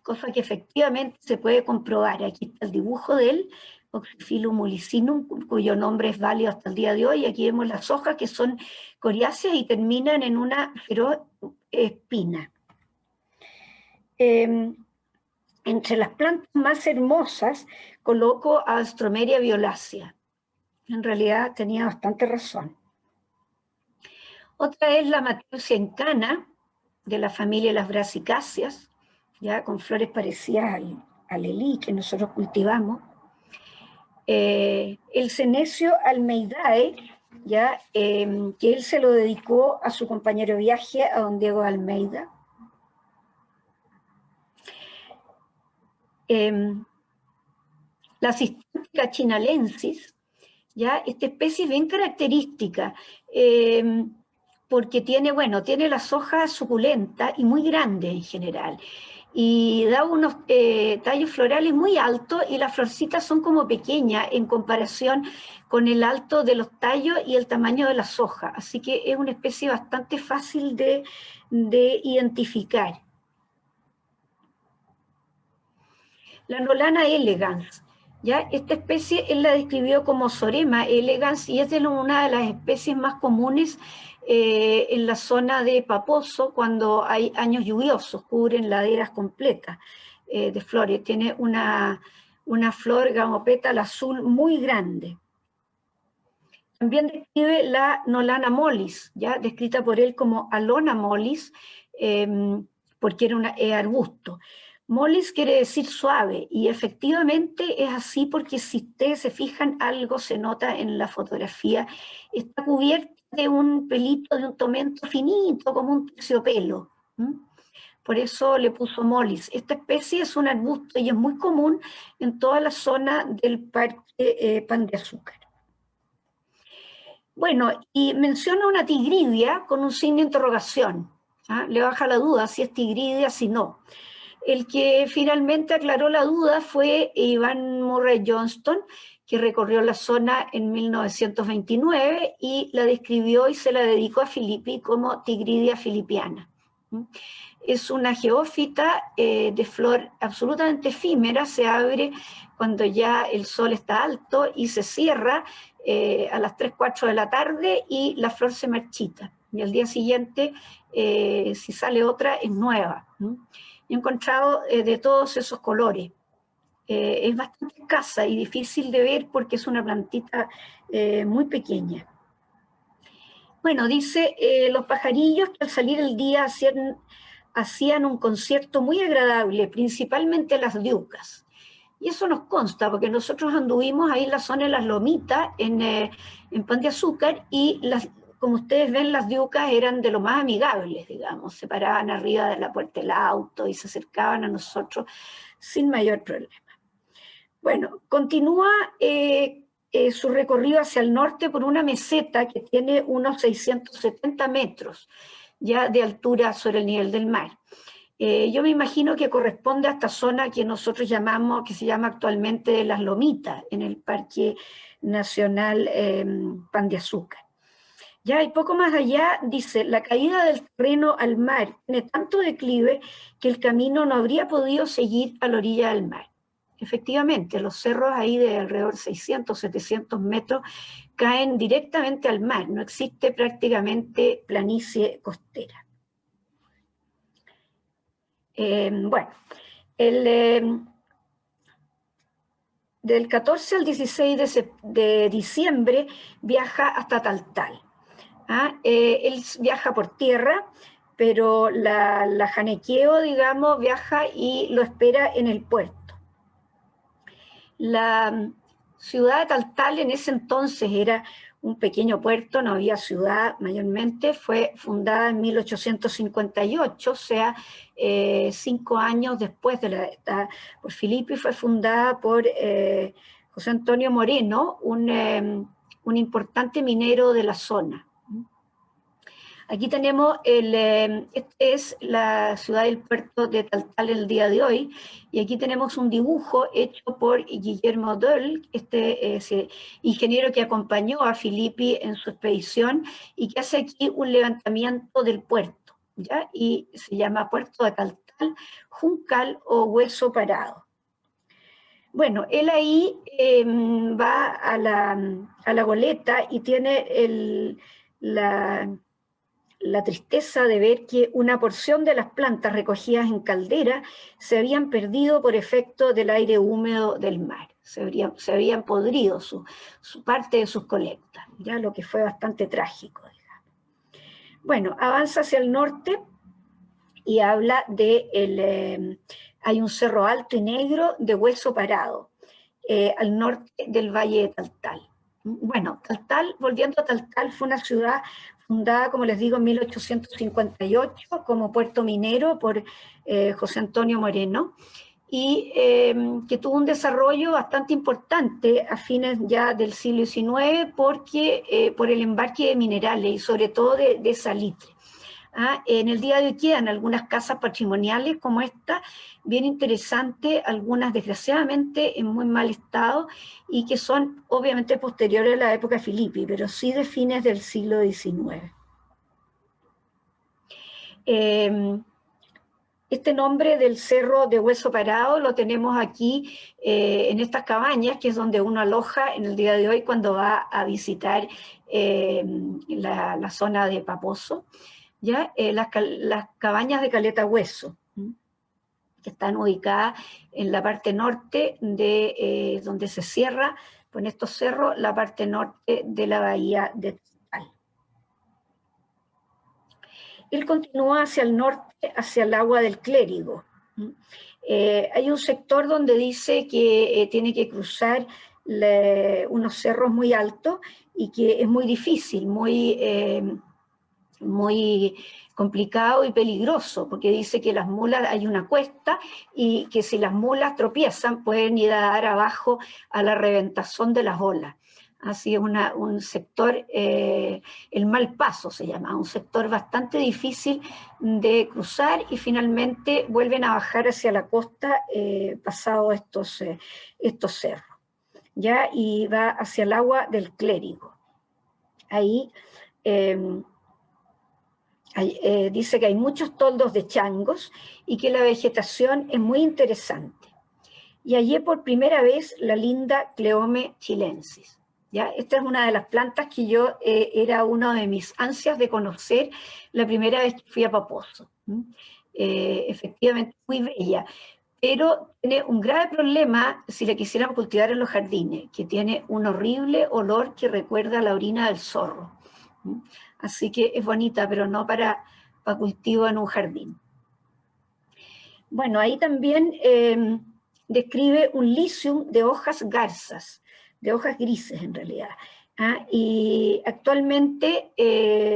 cosa que efectivamente se puede comprobar. Aquí está el dibujo de él, Oxyphilum mulicinum, cuyo nombre es válido hasta el día de hoy. Aquí vemos las hojas que son coriáceas y terminan en una feroz espina. Entre las plantas más hermosas coloco a Astromeria violacea. En realidad tenía bastante razón. Otra es la Mateusia encana, de la familia de las brasicáceas, ya con flores parecidas al lelí que nosotros cultivamos. El Senecio almeidae, ya, que él se lo dedicó a su compañero de viaje, a don Diego Almeida. La Cistantica chinalensis, ya, esta especie es bien característica, porque tiene, bueno, tiene las hojas suculentas y muy grandes en general, y da unos tallos florales muy altos, y las florcitas son como pequeñas en comparación con el alto de los tallos y el tamaño de las hojas, así que es una especie bastante fácil de identificar. La Nolana elegans, ¿ya? Esta especie él la describió como Sorema elegans, y es una de las especies más comunes en la zona de Paposo cuando hay años lluviosos, cubren laderas completas de flores. Tiene una flor gamopétala azul muy grande. También describe la Nolana mollis, ¿ya? Descrita por él como Alona mollis, porque era un arbusto. Mollis quiere decir suave, y efectivamente es así, porque si ustedes se fijan, algo se nota en la fotografía. Está cubierta de un pelito, de un tomento finito, como un terciopelo. Por eso le puso mollis. Esta especie es un arbusto y es muy común en toda la zona del Parque Pan de Azúcar. Bueno, y menciona una tigridia con un signo de interrogación. Le baja la duda si es tigridia, si no. El que finalmente aclaró la duda fue Ivan Murray Johnston, que recorrió la zona en 1929 y la describió y se la dedicó a Filippi como Tigridia filipiana. Es una geófita de flor absolutamente efímera, se abre cuando ya el sol está alto y se cierra a las 3, 4 de la tarde, y la flor se marchita. y al día siguiente, si sale otra, es nueva. He encontrado de todos esos colores. Es bastante escasa y difícil de ver porque es una plantita muy pequeña. Bueno, dice, los pajarillos que al salir el día hacían un concierto muy agradable, principalmente las diucas. Y eso nos consta, porque nosotros anduvimos ahí en la zona de las Lomitas, en Pan de Azúcar, y como ustedes ven, las diucas eran de lo más amigables, digamos, se paraban arriba de la puerta del auto y se acercaban a nosotros sin mayor problema. Bueno, continúa su recorrido hacia el norte por una meseta que tiene unos 670 metros ya de altura sobre el nivel del mar. Yo me imagino que corresponde a esta zona que nosotros llamamos, que se llama actualmente Las Lomitas, en el Parque Nacional Pan de Azúcar. Ya, y poco más allá dice, la caída del terreno al mar tiene tanto declive que el camino no habría podido seguir a la orilla del mar. Efectivamente, los cerros ahí de alrededor de 600, 700 metros caen directamente al mar, no existe prácticamente planicie costera. Bueno, del 14 al 16 de diciembre viaja hasta Taltal. Él viaja por tierra, pero la Janequeo, digamos, viaja y lo espera en el puerto. La ciudad de Taltal en ese entonces era un pequeño puerto, no había ciudad mayormente, fue fundada en 1858, o sea, 5 años después por Filippi, fue fundada por José Antonio Moreno, un importante minero de la zona. Aquí tenemos, es la ciudad del puerto de Taltal el día de hoy, y aquí tenemos un dibujo hecho por Guillermo Doll, ingeniero que acompañó a Filippi en su expedición y que hace aquí un levantamiento del puerto, ¿ya? Y se llama Puerto de Taltal, Juncal o Hueso Parado. Bueno, él ahí va a la goleta y tiene la tristeza de ver que una porción de las plantas recogidas en caldera se habían perdido por efecto del aire húmedo del mar. Se habían podrido su parte de sus colectas, ya, lo que fue bastante trágico, digamos. Bueno, avanza hacia el norte y habla de hay un cerro alto y negro de Hueso Parado, al norte del Valle de Taltal. Bueno, Taltal, volviendo a Taltal, fue una ciudad fundada, como les digo, en 1858 como puerto minero por José Antonio Moreno, y que tuvo un desarrollo bastante importante a fines ya del siglo XIX por el embarque de minerales y sobre todo de salitre. En el día de hoy quedan algunas casas patrimoniales como esta, bien interesantes, algunas desgraciadamente en muy mal estado y que son obviamente posteriores a la época Filippi, pero sí de fines del siglo XIX. Este nombre del cerro de Hueso Parado lo tenemos aquí en estas cabañas, que es donde uno aloja en el día de hoy cuando va a visitar la zona de Paposo. ¿Ya? Las cabañas de Caleta Hueso, que están ubicadas en la parte norte de donde se cierra con estos cerros la parte norte de la bahía de Taltal. Él continúa hacia el norte, hacia el agua del Clérigo. Hay un sector donde dice que tiene que cruzar unos cerros muy altos y que es muy difícil, muy complicado y peligroso, porque dice que las mulas, hay una cuesta, y que si las mulas tropiezan pueden ir a dar abajo a la reventazón de las olas. Así es un sector, el mal paso se llama, un sector bastante difícil de cruzar y finalmente vuelven a bajar hacia la costa pasado estos cerros, ¿ya? Y va hacia el agua del Clérigo. Ahí dice que hay muchos toldos de changos y que la vegetación es muy interesante. Y hallé por primera vez la linda Cleome chilensis. ¿ya? Esta es una de las plantas que yo era uno de mis ansias de conocer la primera vez que fui a Paposo. Efectivamente, muy bella, pero tiene un grave problema si la quisiéramos cultivar en los jardines, que tiene un horrible olor que recuerda a la orina del zorro. Así que es bonita, pero no para cultivo en un jardín. Bueno, ahí también describe un licium de hojas garzas, de hojas grises en realidad. Y actualmente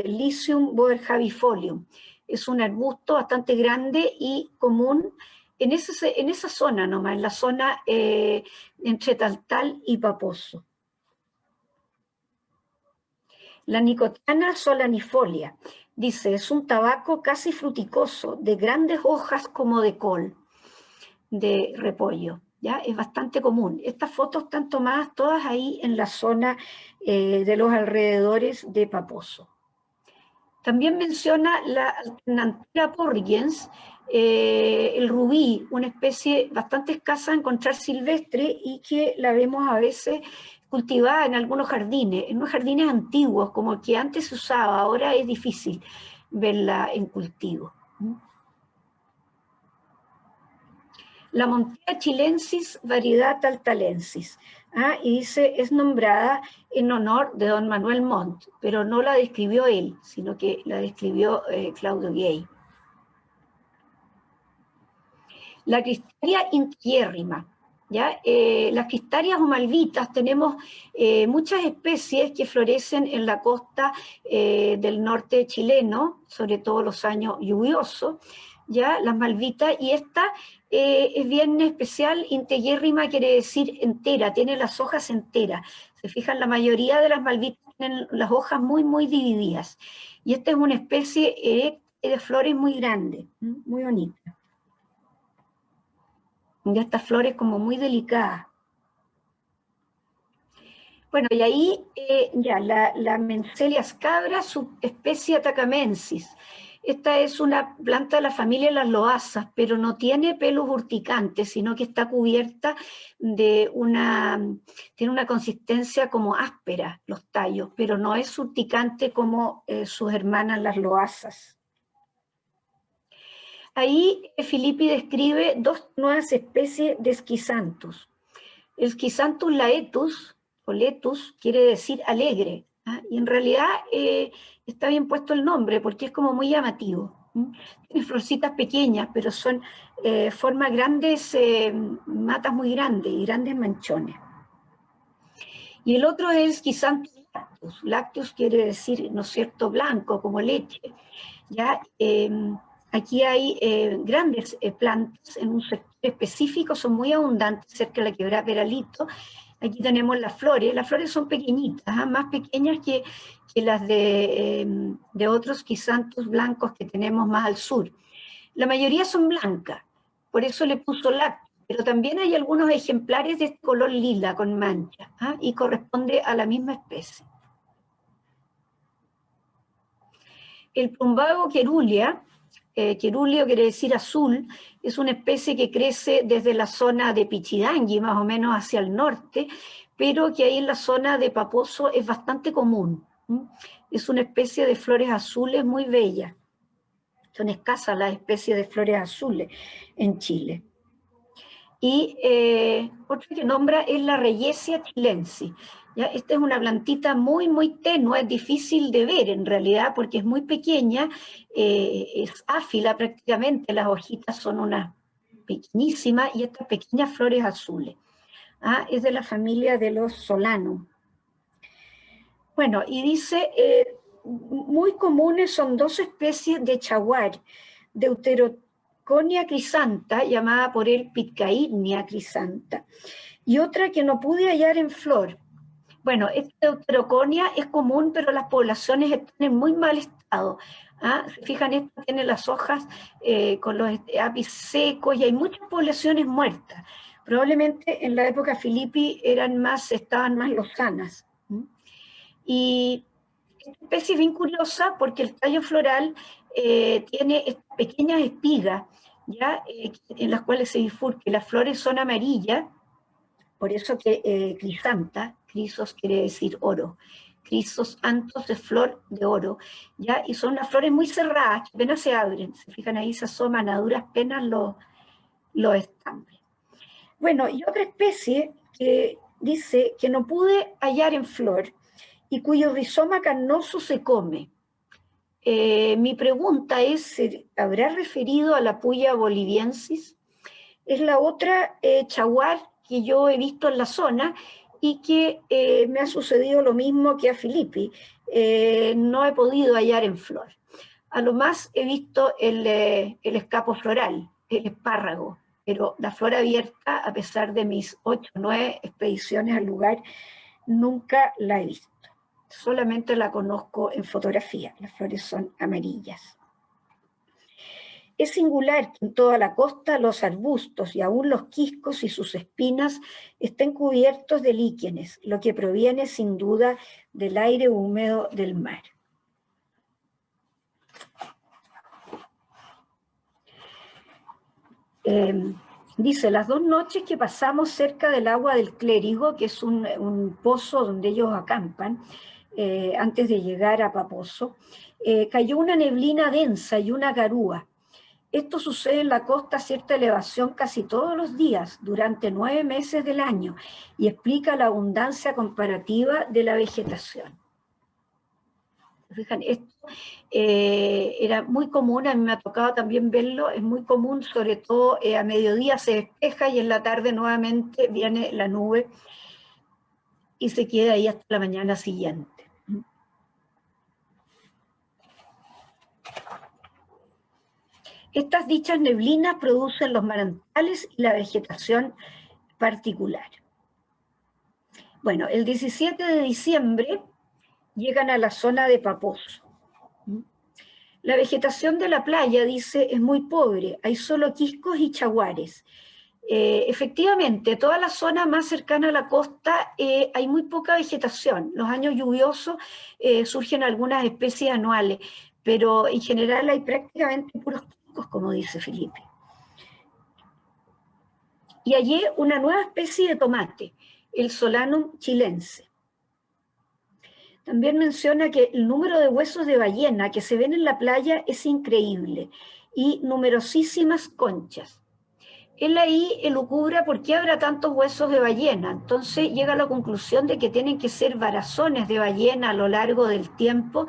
Licium boerhavifolium es un arbusto bastante grande y común en esa zona nomás, en la zona entre Taltal y Paposo. La Nicotiana solanifolia, dice, es un tabaco casi fruticoso, de grandes hojas como de col, de repollo. ¿Ya? Es bastante común. Estas fotos están tomadas todas ahí en la zona de los alrededores de Paposo. También menciona la Alternanthera porrigens, el rubí, una especie bastante escasa de encontrar silvestre y que la vemos a veces cultivada en algunos jardines, en unos jardines antiguos, como el que antes se usaba, ahora es difícil verla en cultivo. La Montea chilensis, variedad taltalensis. Y dice, es nombrada en honor de don Manuel Montt, pero no la describió él, sino que la describió Claudio Gay. La cristaria inquiérrima. ¿Ya? Las cristarias o malvitas, tenemos muchas especies que florecen en la costa del norte chileno, sobre todo los años lluviosos, ¿ya? Las malvitas, y esta es bien especial, integuérrima quiere decir entera, tiene las hojas enteras. Se fijan, la mayoría de las malvitas tienen las hojas muy, muy divididas. Y esta es una especie de flores muy grandes, muy bonita. Ya estas flores como muy delicadas. Bueno, y ahí ya la Mencelia scabra, subespecie atacamensis. Esta es una planta de la familia de las loasas, pero no tiene pelos urticantes, sino que está cubierta de tiene una consistencia como áspera los tallos, pero no es urticante como sus hermanas las loasas. Ahí Filippi describe dos nuevas especies de Schizanthus. El Schizanthus laetus, o letus, quiere decir alegre, y en realidad está bien puesto el nombre porque es como muy llamativo. Tiene florcitas pequeñas, pero forma grandes matas muy grandes y grandes manchones. Y el otro es Schizanthus lactus. Lactus quiere decir, ¿no es cierto?, blanco, como leche. ¿Ya? Aquí hay grandes plantas en un sector específico, son muy abundantes cerca de la quebrada Peralito. Aquí tenemos las flores son pequeñitas, más pequeñas que las de otros Schizanthus blancos que tenemos más al sur. La mayoría son blancas, por eso le puso lactus, pero también hay algunos ejemplares de este color lila con mancha, y corresponde a la misma especie. El plumbago querulia, querulio quiere decir azul, es una especie que crece desde la zona de Pichidangui, más o menos hacia el norte, pero que ahí en la zona de Paposo es bastante común. Es una especie de flores azules muy bella. Son escasas las especies de flores azules en Chile. Y otra que nombra es la Reyesia chilensis. ¿Ya? Esta es una plantita muy, muy tenue, es difícil de ver en realidad porque es muy pequeña, es áfila prácticamente, las hojitas son unas pequeñísimas y estas pequeñas flores azules. Es de la familia de los solanum. Bueno, y dice, muy comunes son dos especies de chaguar, Deuteroconia crisanta, llamada por él Pitcairnia crisanta, y otra que no pude hallar en flor. Bueno, esta Deuteroconia es común, pero las poblaciones están en muy mal estado. Se fijan, esta tiene las hojas con los ápices secos y hay muchas poblaciones muertas. Probablemente en la época Filippi estaban más lozanas. Y esta especie es bien curiosa porque el tallo floral tiene estas pequeñas espigas, ¿ya? En las cuales se bifurca. Las flores son amarillas Por eso que crisanta, crisos quiere decir oro, crisos antos es flor de oro, ¿ya? Y son unas flores muy cerradas, que apenas se abren, se fijan ahí, se asoman a duras penas los estambres. Bueno, y otra especie que dice que no pude hallar en flor y cuyo rizoma carnoso se come. Mi pregunta es, ¿se habrá referido a la Puya boliviensis? Es la otra chaguar que yo he visto en la zona y que me ha sucedido lo mismo que a Filippi. No he podido hallar en flor. A lo más he visto el escapo floral, el espárrago, pero la flor abierta, a pesar de mis 8 o 9 expediciones al lugar, nunca la he visto. Solamente la conozco en fotografía, las flores son amarillas. Es singular que en toda la costa los arbustos y aún los quiscos y sus espinas estén cubiertos de líquenes, lo que proviene sin duda del aire húmedo del mar. Dice, las 2 noches que pasamos cerca del agua del Clérigo, que es un pozo donde ellos acampan, antes de llegar a Paposo, cayó una neblina densa y una garúa. Esto sucede en la costa a cierta elevación casi todos los días, durante 9 meses del año, y explica la abundancia comparativa de la vegetación. Fijan, esto era muy común, a mí me ha tocado también verlo, es muy común, sobre todo a mediodía se despeja y en la tarde nuevamente viene la nube y se queda ahí hasta la mañana siguiente. Estas dichas neblinas producen los manantiales y la vegetación particular. Bueno, el 17 de diciembre llegan a la zona de Paposo. La vegetación de la playa, dice, es muy pobre, hay solo quiscos y chaguares. Efectivamente, toda la zona más cercana a la costa hay muy poca vegetación. Los años lluviosos surgen algunas especies anuales, pero en general hay prácticamente puros quiscos, como dice Felipe. Y hallé una nueva especie de tomate, el Solanum chilense. También menciona que el número de huesos de ballena que se ven en la playa es increíble y numerosísimas conchas. Él ahí elucubra por qué habrá tantos huesos de ballena. Entonces llega a la conclusión de que tienen que ser varazones de ballena a lo largo del tiempo,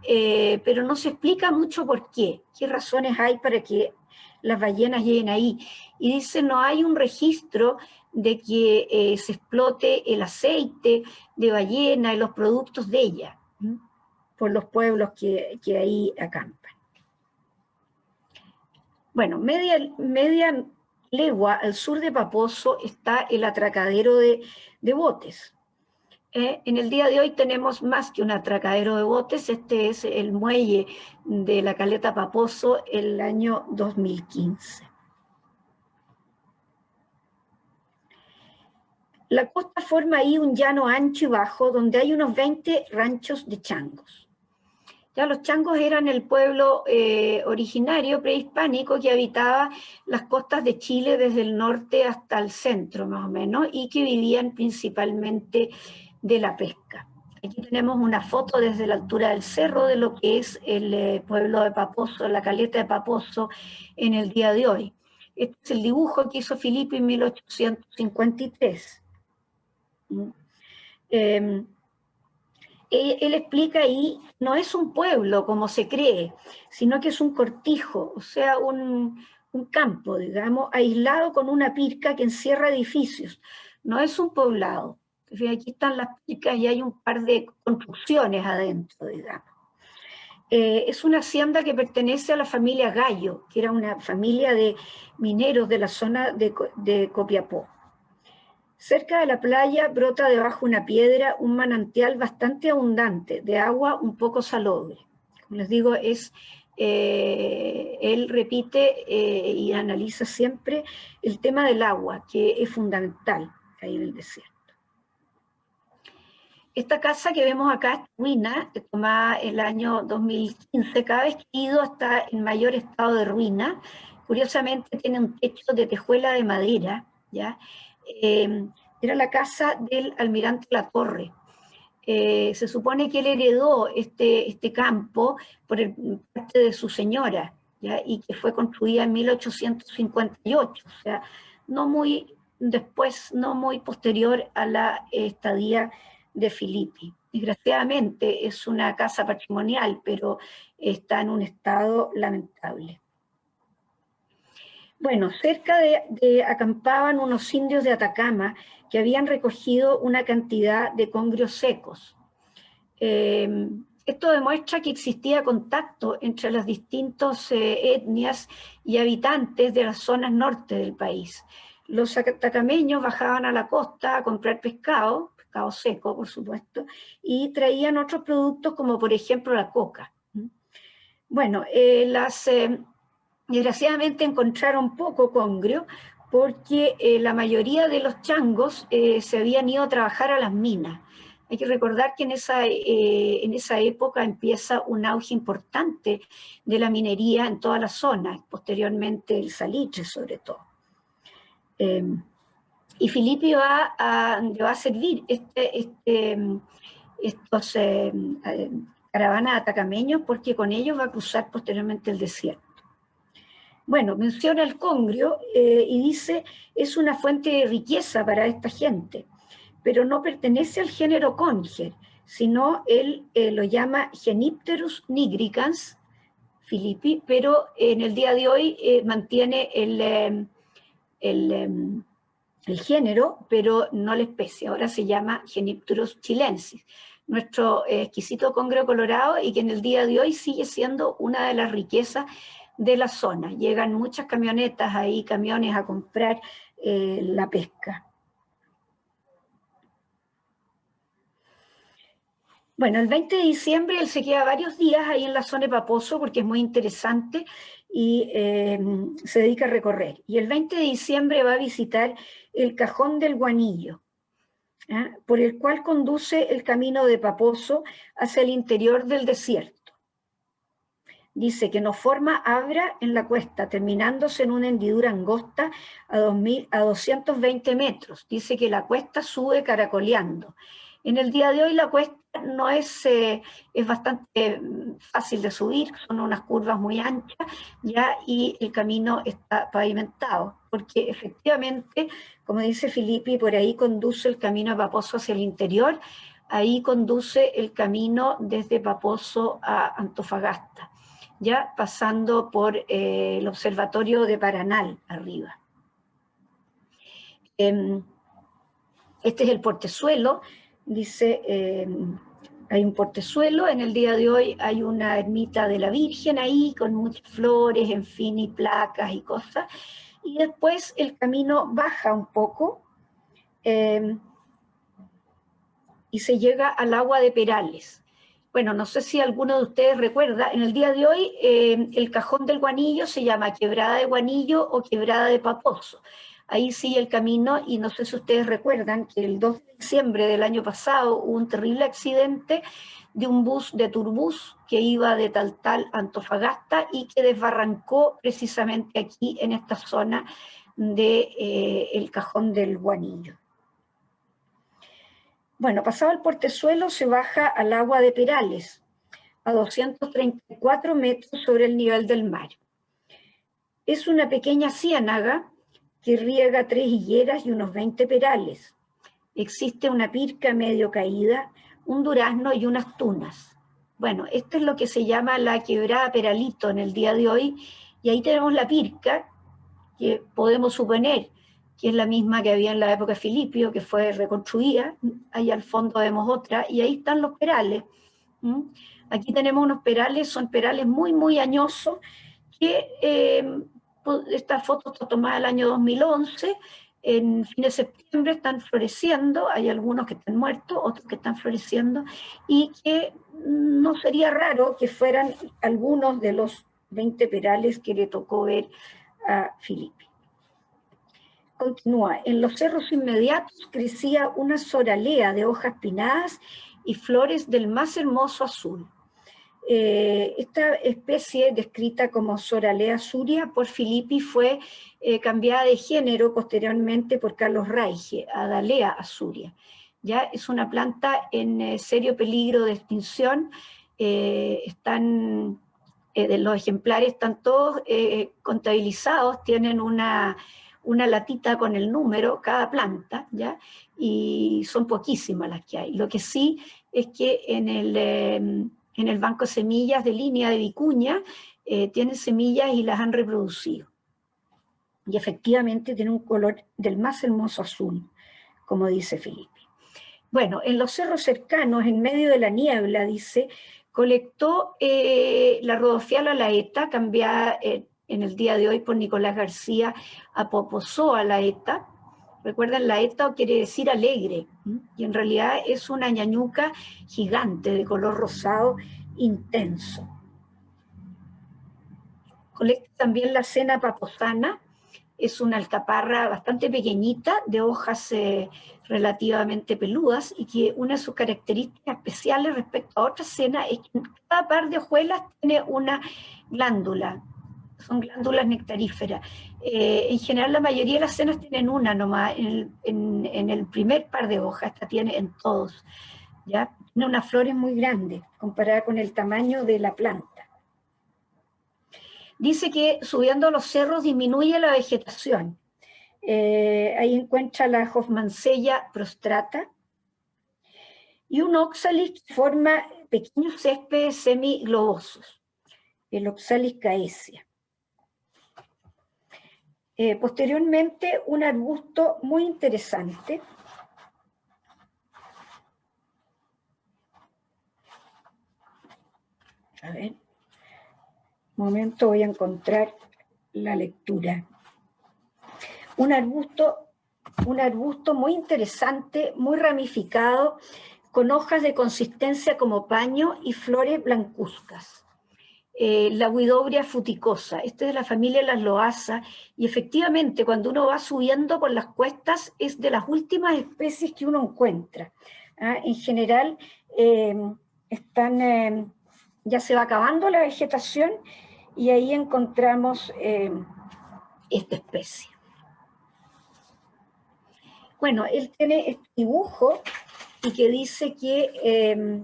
pero no se explica mucho por qué. ¿Qué razones hay para que las ballenas lleguen ahí? Y dice, no hay un registro de que se explote el aceite de ballena y los productos de ella por los pueblos que ahí acampan. Bueno, media legua al sur de Paposo está el atracadero de botes. En el día de hoy tenemos más que un atracadero de botes, este es el muelle de la caleta Paposo el año 2015. La costa forma ahí un llano ancho y bajo donde hay unos 20 ranchos de changos. Ya los changos eran el pueblo originario prehispánico que habitaba las costas de Chile desde el norte hasta el centro más o menos y que vivían principalmente de la pesca. Aquí tenemos una foto desde la altura del cerro de lo que es el pueblo de Paposo, la caleta de Paposo en el día de hoy. Este es el dibujo que hizo Felipe en 1853. Él explica ahí, no es un pueblo como se cree, sino que es un cortijo, o sea, un campo, digamos, aislado con una pirca que encierra edificios. No es un poblado. Aquí están las pircas y hay un par de construcciones adentro, digamos. Es una hacienda que pertenece a la familia Gallo, que era una familia de mineros de la zona de Copiapó. Cerca de la playa brota debajo una piedra un manantial bastante abundante, de agua un poco salobre. Como les digo, él repite y analiza siempre el tema del agua, que es fundamental ahí en el desierto. Esta casa que vemos acá es ruina, tomada el año 2015, cada vez que he ido está en mayor estado de ruina. Curiosamente tiene un techo de tejuela de madera, ¿ya? era la casa del almirante Latorre. Se supone que él heredó este campo por parte de su señora, ¿ya? Y que fue construida en 1858, o sea, no muy después, no muy posterior a la estadía de Filippi. Desgraciadamente es una casa patrimonial, pero está en un estado lamentable. Bueno, cerca acampaban unos indios de Atacama que habían recogido una cantidad de congrios secos. Esto demuestra que existía contacto entre las distintas etnias y habitantes de las zonas norte del país. Los atacameños bajaban a la costa a comprar pescado seco, por supuesto, y traían otros productos como por ejemplo la coca. Bueno, desgraciadamente encontraron poco congrio porque la mayoría de los changos se habían ido a trabajar a las minas. Hay que recordar que en esa época empieza un auge importante de la minería en toda la zona, posteriormente el salitre sobre todo. Y Filippi va a servir estos caravanas atacameños porque con ellos va a cruzar posteriormente el desierto. Bueno, menciona el congrio y dice, es una fuente de riqueza para esta gente, pero no pertenece al género conger, sino él lo llama Genipterus nigricans, Filippi, pero en el día de hoy mantiene el género, pero no la especie, ahora se llama Genipterus chilensis, nuestro exquisito congrio colorado y que en el día de hoy sigue siendo una de las riquezas de la zona. Llegan muchas camionetas ahí, camiones a comprar la pesca. Bueno, el 20 de diciembre él se queda varios días ahí en la zona de Paposo porque es muy interesante y se dedica a recorrer. Y el 20 de diciembre va a visitar el Cajón del Guanillo, por el cual conduce el camino de Paposo hacia el interior del desierto. Dice que no forma abra en la cuesta, terminándose en una hendidura angosta a 220 metros. Dice que la cuesta sube caracoleando. En el día de hoy la cuesta no es bastante fácil de subir, son unas curvas muy anchas, ya, y el camino está pavimentado, porque efectivamente, como dice Filippi, por ahí conduce el camino de Paposo hacia el interior, ahí conduce el camino desde Paposo a Antofagasta, ya pasando por el observatorio de Paranal arriba. Este es el portezuelo, dice, hay un portezuelo, en el día de hoy hay una ermita de la Virgen ahí, con muchas flores, en fin, y placas y cosas, y después el camino baja un poco, y se llega al agua de Perales. Bueno, no sé si alguno de ustedes recuerda, en el día de hoy el Cajón del Guanillo se llama Quebrada de Guanillo o Quebrada de Paposo. Ahí sigue el camino y no sé si ustedes recuerdan que el 2 de diciembre del año pasado hubo un terrible accidente de un bus de Turbus que iba de Taltal a Antofagasta y que desbarrancó precisamente aquí en esta zona del Cajón del Guanillo. Bueno, pasado el portezuelo se baja al agua de Perales, a 234 metros sobre el nivel del mar. Es una pequeña ciénaga que riega 3 higueras y unos 20 perales. Existe una pirca medio caída, un durazno y unas tunas. Bueno, esto es lo que se llama la quebrada Peralito en el día de hoy, y ahí tenemos la pirca, que podemos suponer que es la misma que había en la época de Filippi, que fue reconstruida. Ahí al fondo vemos otra, y ahí están los perales. Aquí tenemos unos perales, son perales muy, muy añosos, que esta foto está tomada el año 2011, en fin de septiembre están floreciendo, hay algunos que están muertos, otros que están floreciendo, y que no sería raro que fueran algunos de los 20 perales que le tocó ver a Filippi. Continúa, en los cerros inmediatos crecía una soralea de hojas pinnadas y flores del más hermoso azul. Esta especie, descrita como Soralea suria por Filippi, fue cambiada de género posteriormente por Carlos Raige, a Dalea azuria. Ya es una planta en serio peligro de extinción. De los ejemplares están todos contabilizados, tienen una latita con el número, cada planta, ¿ya? Y son poquísimas las que hay. Lo que sí es que en el banco de semillas de línea de Vicuña tienen semillas y las han reproducido. Y efectivamente tiene un color del más hermoso azul, como dice Filippi. Bueno, en los cerros cercanos, en medio de la niebla, dice, colectó la Rhodophylla laeta, cambiada en el día de hoy por Nicolás García a Popozoa laeta. Recuerden, laeta quiere decir alegre, y en realidad es una ñañuca gigante de color rosado intenso. Colecta también la Sena paposana, es una alcaparra bastante pequeñita, de hojas relativamente peludas, y que una de sus características especiales respecto a otras senas es que en cada par de hojuelas tiene una glándula, son glándulas nectaríferas. En general la mayoría de las senas tienen una nomás, en el primer par de hojas, esta tiene en todos, ¿ya? Tiene unas flores muy grandes, comparada con el tamaño de la planta. Dice que subiendo los cerros disminuye la vegetación. Ahí encuentra la Hoffmannsella prostrata y un oxalis que forma pequeños céspedes semiglobosos, el Oxalis caesia. Posteriormente, un arbusto muy interesante, a ver, un momento, voy a encontrar la lectura. Un arbusto muy interesante, muy ramificado, con hojas de consistencia como paño y flores blancuzcas. La Huidobria fruticosa, este es de la familia de las loasa, y efectivamente cuando uno va subiendo por las cuestas es de las últimas especies que uno encuentra. En general ya se va acabando la vegetación y ahí encontramos esta especie. Bueno, él tiene este dibujo y que dice que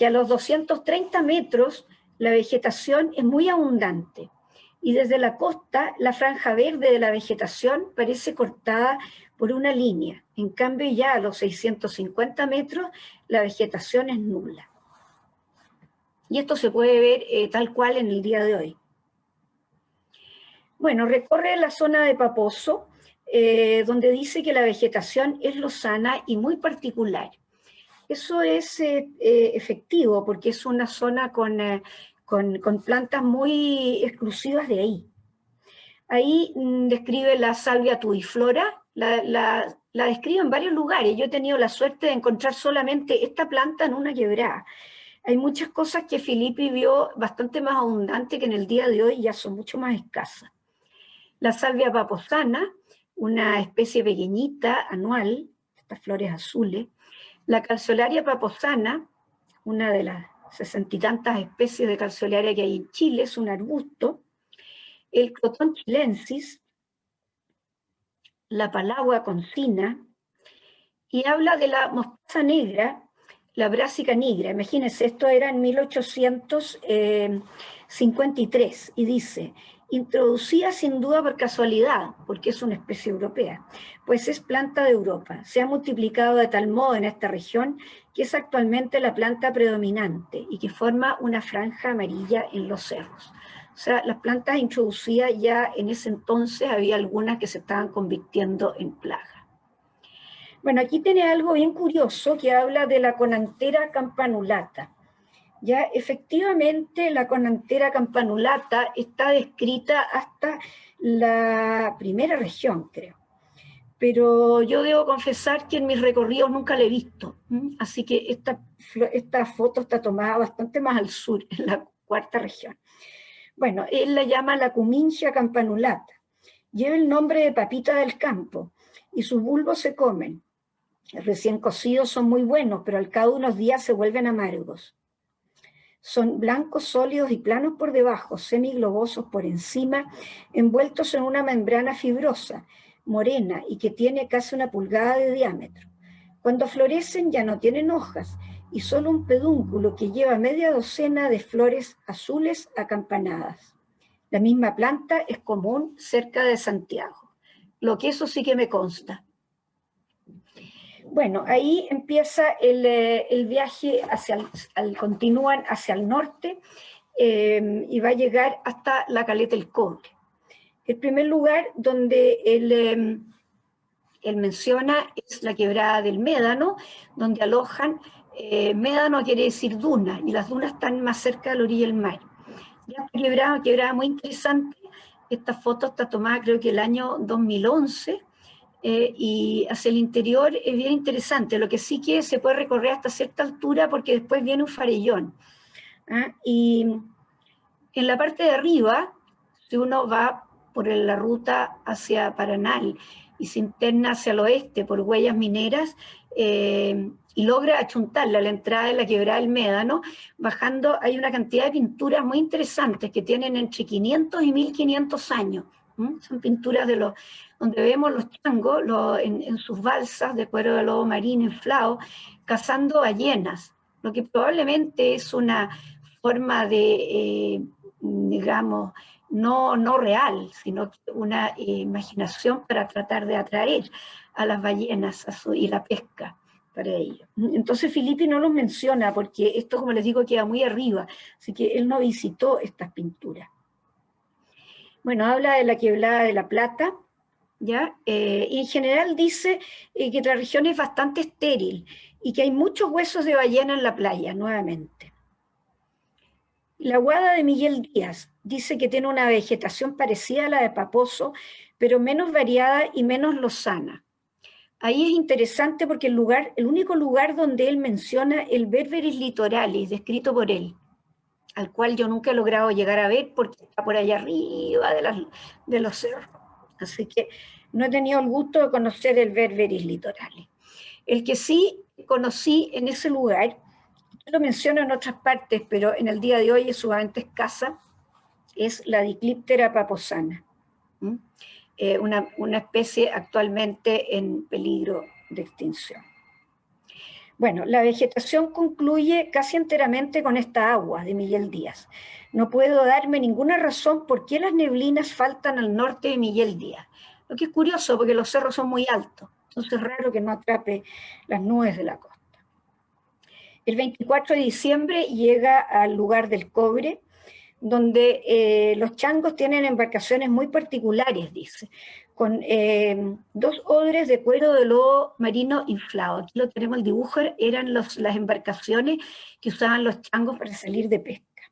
a los 230 metros la vegetación es muy abundante y desde la costa la franja verde de la vegetación parece cortada por una línea. En cambio ya a los 650 metros la vegetación es nula. Y esto se puede ver tal cual en el día de hoy. Bueno, recorre la zona de Paposo, donde dice que la vegetación es lozana y muy particular. Eso es efectivo, porque es una zona con plantas muy exclusivas de ahí. Ahí describe la salvia tubiflora, la describe en varios lugares. Yo he tenido la suerte de encontrar solamente esta planta en una quebrada. Hay muchas cosas que Filippi vio bastante más abundante que en el día de hoy ya son mucho más escasas. La salvia paposana, una especie pequeñita, anual, estas flores azules. La calceolaria paposana, una de las 60 y tantas especies de calceolaria que hay en Chile, es un arbusto. El Crotón chilensis, la palagua concina, y habla de la mostaza negra, la brásica nigra. Imagínense, esto era en 1853, y dice: introducida sin duda por casualidad, porque es una especie europea, pues es planta de Europa. Se ha multiplicado de tal modo en esta región que es actualmente la planta predominante y que forma una franja amarilla en los cerros. O sea, las plantas introducidas ya en ese entonces había algunas que se estaban convirtiendo en plaga. Bueno, aquí tiene algo bien curioso que habla de la Conanthera campanulata. Ya, efectivamente, la Conanthera campanulata está descrita hasta la primera región, creo. Pero yo debo confesar que en mis recorridos nunca la he visto. Así que esta foto está tomada bastante más al sur, en la cuarta región. Bueno, él la llama la Cumingia campanulata. Lleva el nombre de papita del campo y sus bulbos se comen. recién cocidos son muy buenos, pero al cabo de unos días se vuelven amargos. Son blancos, sólidos y planos por debajo, semiglobosos por encima, envueltos en una membrana fibrosa, morena y que tiene casi 1 pulgada de diámetro. Cuando florecen ya no tienen hojas y solo un pedúnculo que lleva media docena de flores azules acampanadas. La misma planta es común cerca de Santiago, lo que eso sí que me consta. Bueno, ahí empieza el viaje continúan hacia el norte y va a llegar hasta la Caleta del Cobre. El primer lugar donde él menciona es la quebrada del Médano, donde alojan, Médano quiere decir duna, y las dunas están más cerca de la orilla del mar. Ya esta quebrada muy interesante, esta foto está tomada creo que el año 2011, y hacia el interior es bien interesante, lo que sí que se puede recorrer hasta cierta altura porque después viene un farellón. Y en la parte de arriba, si uno va por la ruta hacia Paranal y se interna hacia el oeste por huellas mineras, y logra achuntarla a la entrada de la quebrada del Médano, bajando hay una cantidad de pinturas muy interesantes que tienen entre 500 y 1500 años. Son pinturas donde vemos los changos en sus balsas de cuero de lobo marino inflado, cazando ballenas, lo que probablemente es una forma de, digamos, no real, sino una imaginación para tratar de atraer a las ballenas y la pesca para ello. Entonces Filippi no los menciona porque esto, como les digo, queda muy arriba, así que él no visitó estas pinturas. Bueno, habla de la quebrada de La Plata, ¿ya? Y en general dice que la región es bastante estéril y que hay muchos huesos de ballena en la playa, nuevamente. La Guada de Miguel Díaz dice que tiene una vegetación parecida a la de Paposo, pero menos variada y menos lozana. Ahí es interesante porque el único lugar donde él menciona el Berberis litoralis, descrito por él, al cual yo nunca he logrado llegar a ver porque está por allá arriba de los cerros. Así que no he tenido el gusto de conocer el Berberis litoralis. El que sí conocí en ese lugar, lo menciono en otras partes, pero en el día de hoy es sumamente escasa, es la Dicliptera paposana, una especie actualmente en peligro de extinción. Bueno, la vegetación concluye casi enteramente con esta agua de Miguel Díaz. No puedo darme ninguna razón por qué las neblinas faltan al norte de Miguel Díaz. Lo que es curioso, porque los cerros son muy altos, entonces es raro que no atrape las nubes de la costa. El 24 de diciembre llega al lugar del Cobre, donde los changos tienen embarcaciones muy particulares, dice, con 2 odres de cuero de lobo marino inflado. Aquí lo tenemos el dibujo, eran las embarcaciones que usaban los changos para salir de pesca.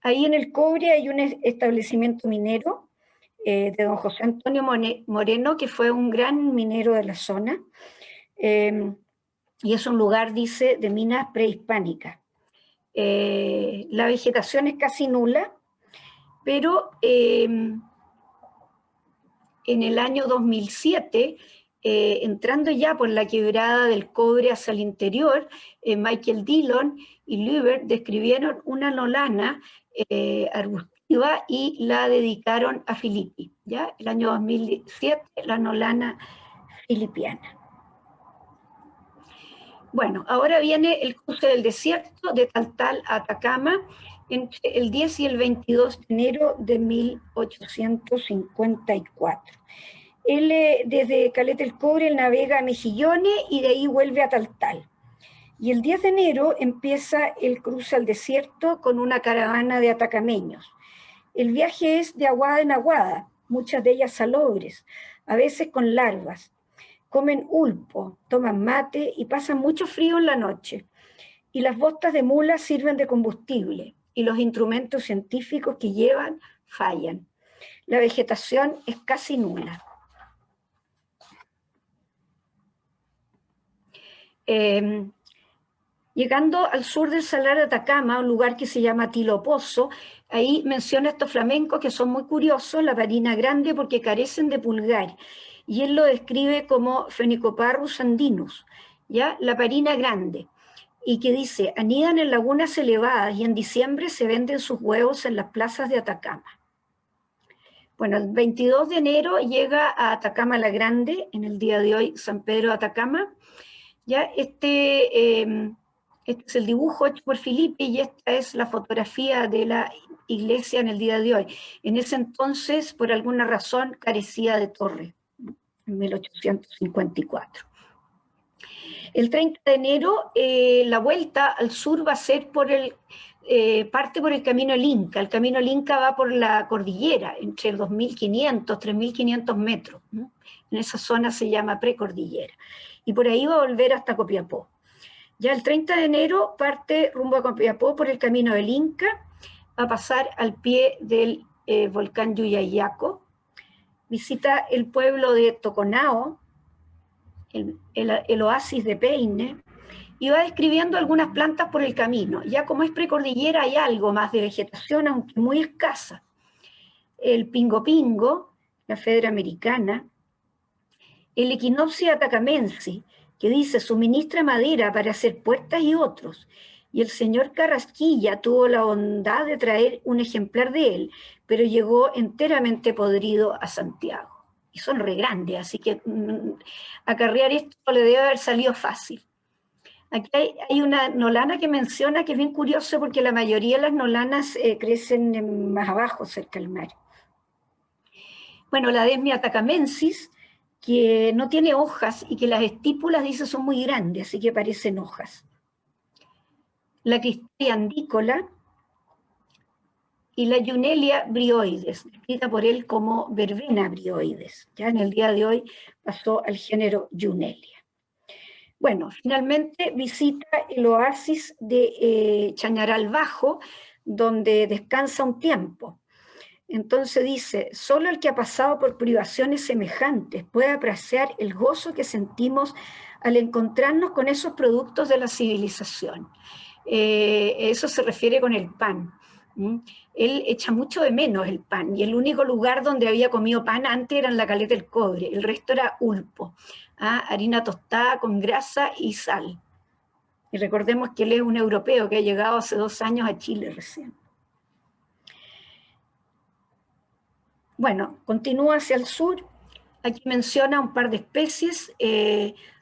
Ahí en el Cobre hay un establecimiento minero de don José Antonio Moreno, que fue un gran minero de la zona, y es un lugar, dice, de minas prehispánicas. La vegetación es casi nula, pero en el año 2007, entrando ya por la quebrada del Cobre hacia el interior, Michael Dillon y Lübert describieron una nolana arbustiva y la dedicaron a Filippi, ¿ya? El año 2007, la nolana filipiana. Bueno, ahora viene el cruce del desierto de Taltal a Atacama entre el 10 y el 22 de enero de 1854. Él desde Caleta del Cobre él navega a Mejillones y de ahí vuelve a Taltal. Y el 10 de enero empieza el cruce al desierto con una caravana de atacameños. El viaje es de aguada en aguada, muchas de ellas salobres, a veces con larvas. Comen ulpo, toman mate y pasan mucho frío en la noche. Y las botas de mula sirven de combustible y los instrumentos científicos que llevan fallan. La vegetación es casi nula. Llegando al sur del Salar de Atacama, un lugar que se llama Tilopozo, ahí menciona estos flamencos que son muy curiosos, la parina grande porque carecen de pulgar, y él lo describe como Phenicoparrus andinus, ¿ya? La parina grande, y que dice, anidan en lagunas elevadas y en diciembre se venden sus huevos en las plazas de Atacama. Bueno, el 22 de enero llega a Atacama la Grande, en el día de hoy San Pedro de Atacama. Ya este es el dibujo hecho por Filippi y esta es la fotografía de la iglesia en el día de hoy. En ese entonces, por alguna razón, carecía de torre, en 1854. El 30 de enero, la vuelta al sur va a ser parte por el Camino del Inca. El Camino del Inca va por la cordillera, entre 2.500, 3.500 metros. En esa zona se llama precordillera. Y por ahí va a volver hasta Copiapó. Ya el 30 de enero parte rumbo a Copiapó por el Camino del Inca, va a pasar al pie del volcán Yuyayaco, visita el pueblo de Toconao, el oasis de Peine, y va describiendo algunas plantas por el camino. Ya como es precordillera hay algo más de vegetación, aunque muy escasa. El pingo pingo, la fedra americana, el Echinopsis atacamensis, que dice suministra madera para hacer puertas y otros, y el señor Carrasquilla tuvo la bondad de traer un ejemplar de él, pero llegó enteramente podrido a Santiago. Y son re grandes, así que acarrear esto le debe haber salido fácil. Aquí hay una nolana que menciona que es bien curioso porque la mayoría de las nolanas crecen más abajo, cerca del mar. Bueno, la Desmia atacamensis, que no tiene hojas y que las estípulas, dice, son muy grandes, así que parecen hojas. La Cristalia andícola y la Junelia brioides, escrita por él como verbena brioides. Ya en el día de hoy pasó al género Junelia. Bueno, finalmente visita el oasis de Chañaral Bajo, donde descansa un tiempo. Entonces dice, solo el que ha pasado por privaciones semejantes puede apreciar el gozo que sentimos al encontrarnos con esos productos de la civilización. Eso se refiere con el pan. Él echa mucho de menos el pan, y el único lugar donde había comido pan antes era en la Caleta del Cobre, el resto era ulpo, harina tostada con grasa y sal. Y recordemos que él es un europeo que ha llegado hace 2 años a Chile recién. Bueno, continúa hacia el sur. Aquí menciona un par de especies,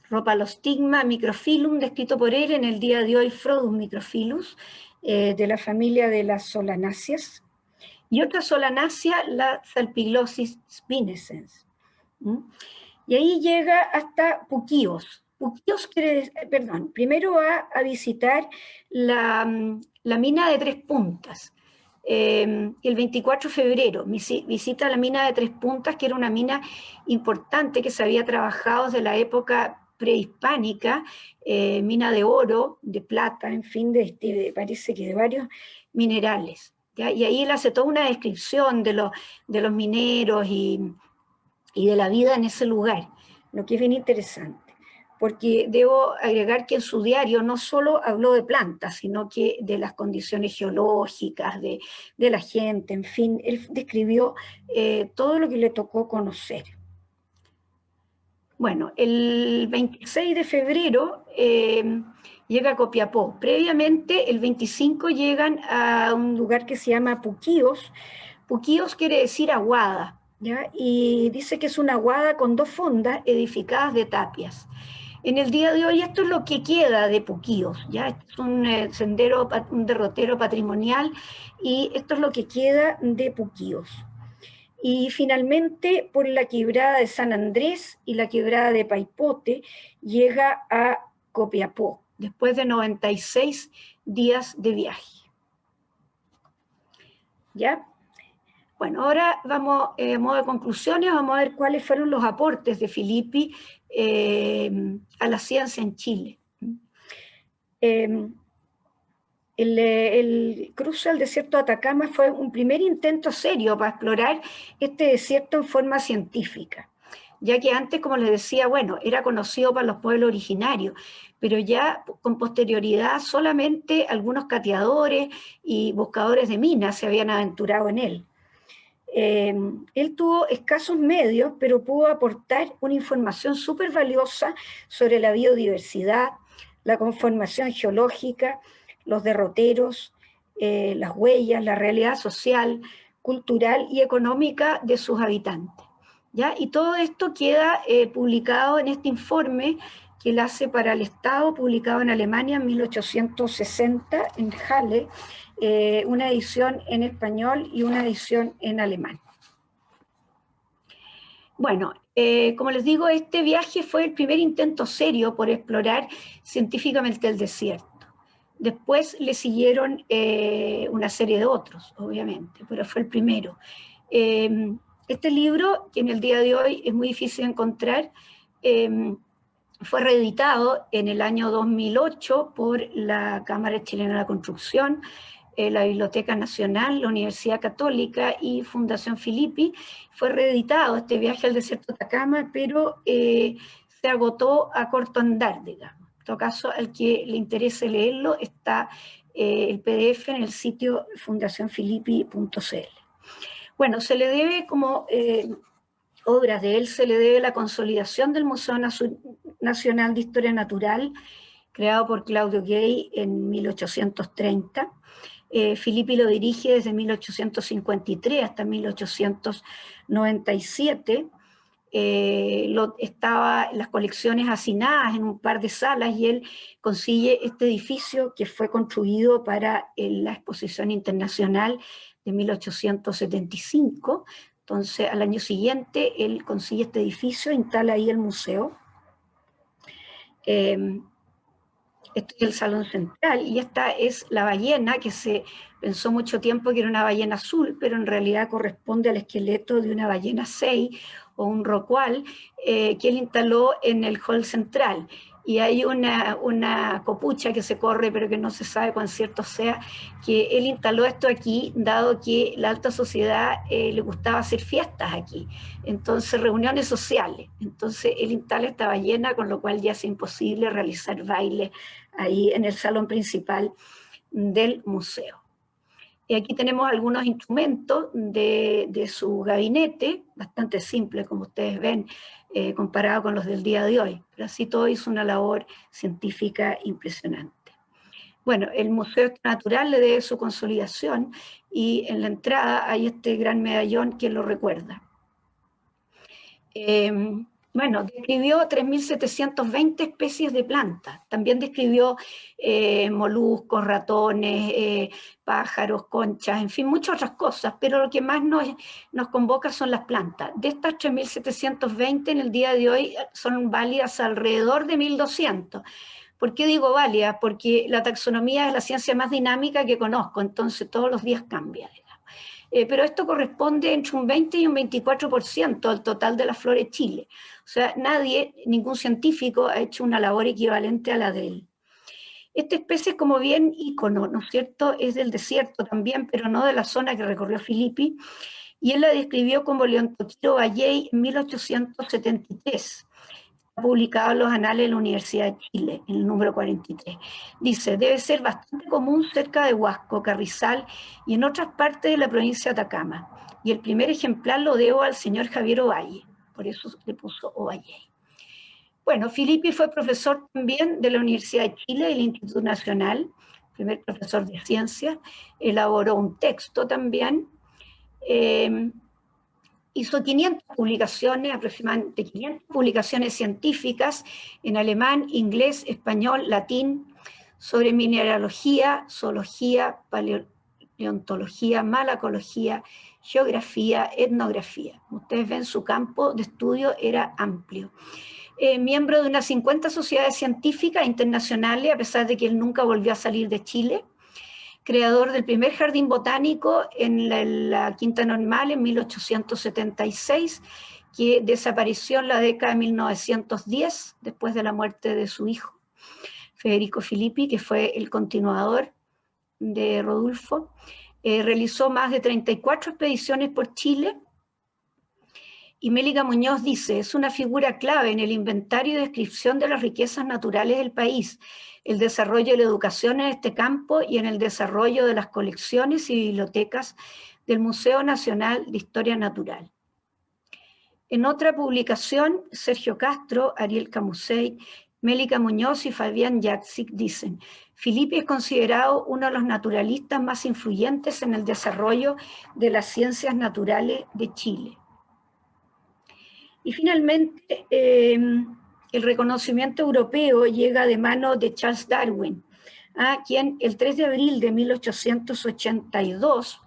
Rhopalostigma microphyllum, descrito por él en el día de hoy, Frodus microphyllus, de la familia de las solanáceas. Y otra solanácea, la Salpiglosis spinescens. Y ahí llega hasta Puquíos. Puquíos quiere, perdón, primero va a visitar la mina de Tres Puntas. El 24 de febrero visita la mina de Tres Puntas, que era una mina importante que se había trabajado desde la época prehispánica, mina de oro, de plata, en fin, parece que de varios minerales. ¿Ya? Y ahí él hace toda una descripción de los mineros y de la vida en ese lugar, lo que es bien interesante, porque debo agregar que en su diario no solo habló de plantas, sino que de las condiciones geológicas, de la gente, en fin, él describió todo lo que le tocó conocer. Bueno, el 26 de febrero llega a Copiapó. Previamente, el 25 llegan a un lugar que se llama Puquíos. Puquíos quiere decir aguada, ¿ya? Y dice que es una aguada con 2 fondas edificadas de tapias. En el día de hoy esto es lo que queda de Puquíos, ¿ya? Este es un sendero, un derrotero patrimonial, y esto es lo que queda de Puquíos. Y finalmente, por la quebrada de San Andrés y la quebrada de Paipote, llega a Copiapó, después de 96 días de viaje. ¿Ya? Bueno, ahora vamos, a modo de conclusiones, vamos a ver cuáles fueron los aportes de Filippi a la ciencia en Chile. El cruce al desierto de Atacama fue un primer intento serio para explorar este desierto en forma científica. ya que antes, como les decía, bueno, era conocido para los pueblos originarios, pero ya con posterioridad solamente algunos cateadores y buscadores de minas se habían aventurado en él. Él tuvo escasos medios, pero pudo aportar una información súper valiosa sobre la biodiversidad, la conformación geológica, los derroteros, las huellas, la realidad social, cultural y económica de sus habitantes. ¿Ya? Y todo esto queda publicado en este informe que él hace para el Estado, publicado en Alemania en 1860, en Halle, una edición en español y una edición en alemán. Bueno, como les digo, este viaje fue el primer intento serio por explorar científicamente el desierto. Después le siguieron una serie de otros, obviamente, pero fue el primero. Este libro, que en el día de hoy es muy difícil de encontrar, fue reeditado en el año 2008 por la Cámara Chilena de la Construcción, la Biblioteca Nacional, la Universidad Católica y Fundación Filippi. Fue reeditado este viaje al desierto de Atacama, pero se agotó a corto andar, digamos. En todo caso, al que le interese leerlo, está el PDF en el sitio fundacionfilippi.cl. Bueno, se le debe como obras de él, se le debe la consolidación del Museo Nacional de Historia Natural, creado por Claudio Gay en 1830. Filippi lo dirige desde 1853 hasta 1897. Estaba las colecciones hacinadas en un par de salas y él consigue este edificio que fue construido para la exposición internacional de 1875. Entonces, al año siguiente, él consigue este edificio, instala ahí el museo. Este es el salón central y esta es la ballena, que se pensó mucho tiempo que era una ballena azul, pero en realidad corresponde al esqueleto de una ballena sei o un rocual que él instaló en el hall central. Y hay una copucha que se corre, pero que no se sabe cuán cierto sea, que él instaló esto aquí, dado que la alta sociedad le gustaba hacer fiestas aquí, entonces reuniones sociales. Entonces él instala esta ballena, con lo cual ya es imposible realizar bailes ahí en el salón principal del museo. Y aquí tenemos algunos instrumentos de su gabinete, bastante simple, como ustedes ven, comparado con los del día de hoy, pero así todo hizo una labor científica impresionante. Bueno, el Museo Natural le debe su consolidación y en la entrada hay este gran medallón que lo recuerda. Bueno, describió 3.720 especies de plantas. También describió moluscos, ratones, pájaros, conchas, en fin, muchas otras cosas, pero lo que más nos convoca son las plantas. De estas 3.720 en el día de hoy son válidas alrededor de 1.200. ¿Por qué digo válidas? Porque la taxonomía es la ciencia más dinámica que conozco, entonces todos los días cambia. Pero esto corresponde entre un 20 y un 24% al total de la flora de Chile. O sea, nadie, ningún científico ha hecho una labor equivalente a la de él. Esta especie es como bien ícono, ¿no es cierto? Es del desierto también, pero no de la zona que recorrió Filippi, y él la describió como Leontoquiro Valley en 1873. Publicado en los anales de la Universidad de Chile, en el número 43. Dice, debe ser bastante común cerca de Huasco, Carrizal y en otras partes de la provincia de Atacama. Y el primer ejemplar lo debo al señor Javier Ovalle, por eso le puso Ovalle. Bueno, Filippi fue profesor también de la Universidad de Chile, del Instituto Nacional, primer profesor de ciencias, elaboró un texto también, hizo 500 publicaciones, aproximadamente 500 publicaciones científicas en alemán, inglés, español, latín, sobre mineralogía, zoología, paleontología, malacología, geografía, etnografía. Ustedes ven, su campo de estudio era amplio. Miembro de unas 50 sociedades científicas internacionales, a pesar de que él nunca volvió a salir de Chile. Creador del primer jardín botánico en la Quinta Normal en 1876, que desapareció en la década de 1910, después de la muerte de su hijo, Federico Filippi, que fue el continuador de Rodulfo. Realizó más de 34 expediciones por Chile. Y Mélica Muñoz dice, es una figura clave en el inventario y descripción de las riquezas naturales del país, el desarrollo de la educación en este campo y en el desarrollo de las colecciones y bibliotecas del Museo Nacional de Historia Natural. En otra publicación, Sergio Castro, Ariel Camusey, Mélica Muñoz y Fabián Jaksic dicen, Filippi es considerado uno de los naturalistas más influyentes en el desarrollo de las ciencias naturales de Chile. Y finalmente, el reconocimiento europeo llega de mano de Charles Darwin, a quien el 3 de abril de 1882,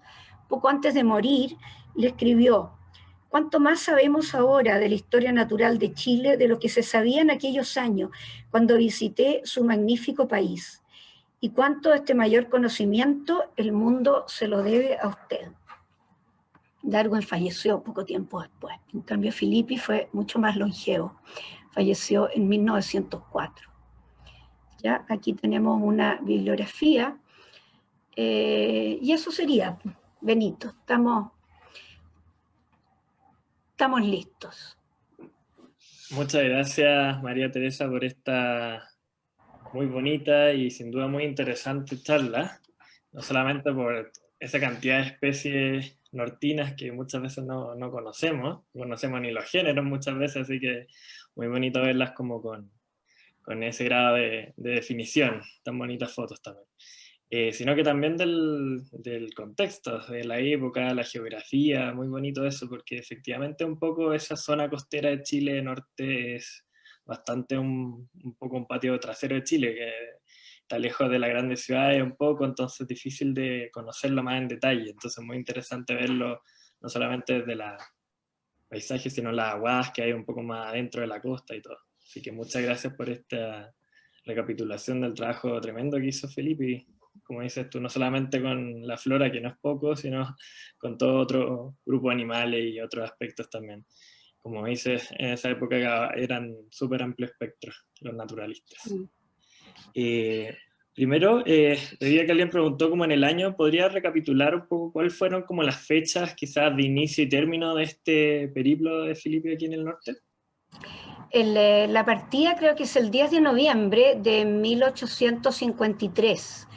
poco antes de morir, le escribió, ¿cuánto más sabemos ahora de la historia natural de Chile de lo que se sabía en aquellos años cuando visité su magnífico país? Y cuánto de este mayor conocimiento el mundo se lo debe a usted. Darwin falleció poco tiempo después. En cambio, Filippi fue mucho más longevo. Falleció en 1904. ¿Ya? Aquí tenemos una bibliografía. Y eso sería, Benito. Estamos listos. Muchas gracias, María Teresa, por esta muy bonita y sin duda muy interesante charla. No solamente por esa cantidad de especies nortinas que muchas veces no conocemos ni los géneros muchas veces, así que muy bonito verlas como con ese grado de definición, tan bonitas fotos también. Sino que también del contexto, de la época, la geografía, muy bonito eso, porque efectivamente un poco esa zona costera de Chile norte es bastante un poco un patio trasero de Chile, que está lejos de las grandes ciudades un poco, entonces es difícil de conocerlo más en detalle, entonces es muy interesante verlo no solamente desde la paisaje, sino las aguadas que hay un poco más adentro de la costa y todo. Así que muchas gracias por esta recapitulación del trabajo tremendo que hizo Felipe, y como dices tú, no solamente con la flora, que no es poco, sino con todo otro grupo de animales y otros aspectos también. Como dices, en esa época eran súper amplio espectro los naturalistas. Primero, debido a que alguien preguntó como en el año, ¿podría recapitular un poco cuáles fueron como las fechas quizás de inicio y término de este periplo de Felipe aquí en el norte? La partida creo que es el 10 de noviembre de 1853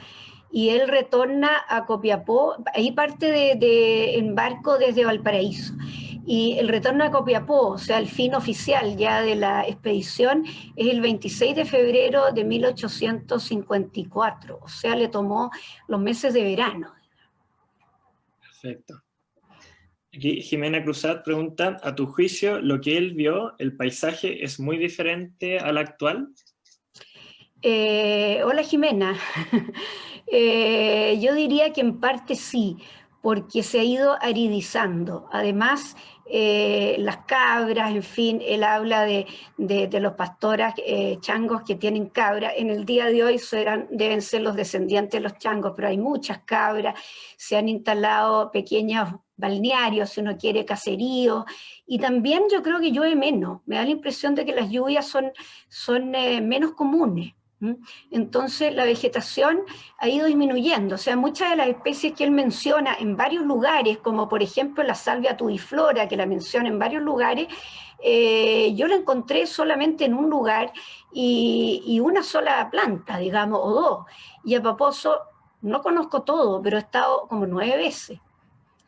y él retorna a Copiapó, ahí parte en barco desde Valparaíso, y el retorno a Copiapó, o sea, el fin oficial ya de la expedición, es el 26 de febrero de 1854, o sea, le tomó los meses de verano. Perfecto. Aquí Jimena Cruzat pregunta, ¿a tu juicio lo que él vio, el paisaje, es muy diferente al actual? Hola Jimena. Yo diría que en parte sí, porque se ha ido aridizando. Además, las cabras, en fin, él habla de los pastoras changos que tienen cabras. En el día de hoy deben ser los descendientes de los changos, pero hay muchas cabras. Se han instalado pequeños balnearios, si uno quiere, caseríos. Y también yo creo que llueve menos. Me da la impresión de que las lluvias son menos comunes. Entonces la vegetación ha ido disminuyendo, o sea, muchas de las especies que él menciona en varios lugares, como por ejemplo la salvia tubiflora, que la menciona en varios lugares, yo la encontré solamente en un lugar y una sola planta, digamos, o dos. Y a Paposo no conozco todo, pero he estado como 9 veces.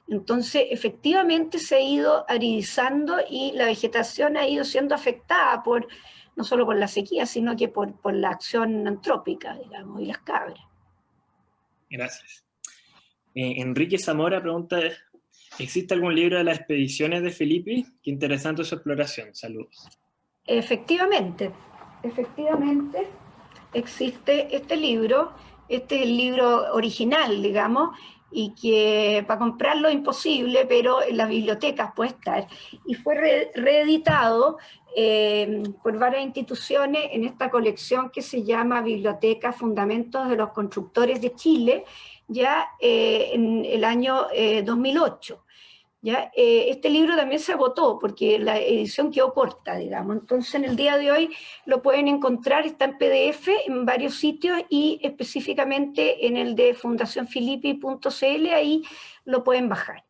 Entonces, efectivamente se ha ido aridizando y la vegetación ha ido siendo afectada no solo por la sequía, sino que por la acción antrópica, digamos, y las cabras. Gracias. Enrique Zamora pregunta, ¿existe algún libro de las expediciones de Felipe? Qué interesante su exploración. Saludos. Efectivamente existe este libro. Este es el libro original, digamos, y que para comprarlo es imposible, pero en las bibliotecas puede estar. Y fue reeditado por varias instituciones en esta colección que se llama Biblioteca Fundamentos de los Constructores de Chile, ya en el año 2008. ¿Ya? Este libro también se agotó porque la edición quedó corta, digamos. Entonces, en el día de hoy lo pueden encontrar, está en PDF en varios sitios y específicamente en el de fundacionfilippi.cl, ahí lo pueden bajar.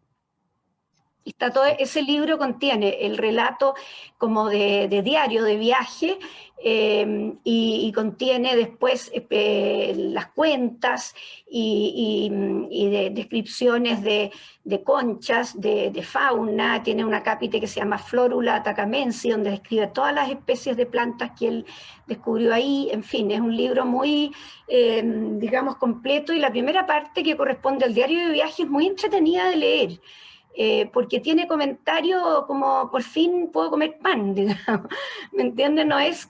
Está todo, ese libro contiene el relato como de diario, de viaje, y contiene después las cuentas y descripciones de conchas, de fauna. Tiene una cápite que se llama Flórula atacamensi, donde describe todas las especies de plantas que él descubrió ahí. En fin, es un libro muy, digamos, completo, y la primera parte, que corresponde al diario de viaje, es muy entretenida de leer. Porque tiene comentarios como por fin puedo comer pan, digamos, ¿me entiendes? No es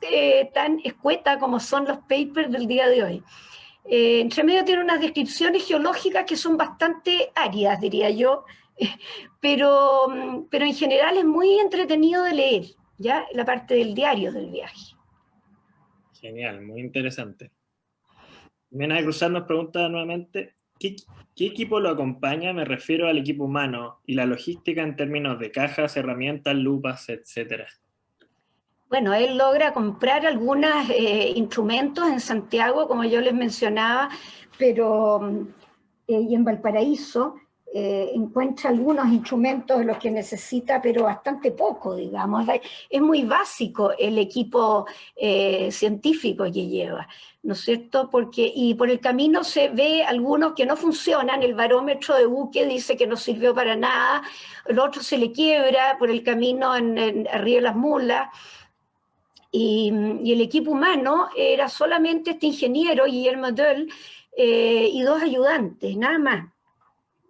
tan escueta como son los papers del día de hoy. Entre medio tiene unas descripciones geológicas que son bastante áridas, diría yo, pero en general es muy entretenido de leer, ¿ya? La parte del diario del viaje. Genial, muy interesante. Mena de Cruzar nos pregunta nuevamente, ¿qué equipo lo acompaña? Me refiero al equipo humano y la logística en términos de cajas, herramientas, lupas, etcétera. Bueno, él logra comprar algunos instrumentos en Santiago, como yo les mencionaba, pero y en Valparaíso encuentra algunos instrumentos de los que necesita, pero bastante poco, digamos. Es muy básico el equipo científico que lleva, ¿no es cierto? Porque, y por el camino se ve algunos que no funcionan. El barómetro de buque dice que no sirvió para nada, el otro se le quiebra por el camino arriba de las mulas. Y el equipo humano era solamente este ingeniero, Guillermo Döll, y dos ayudantes, nada más.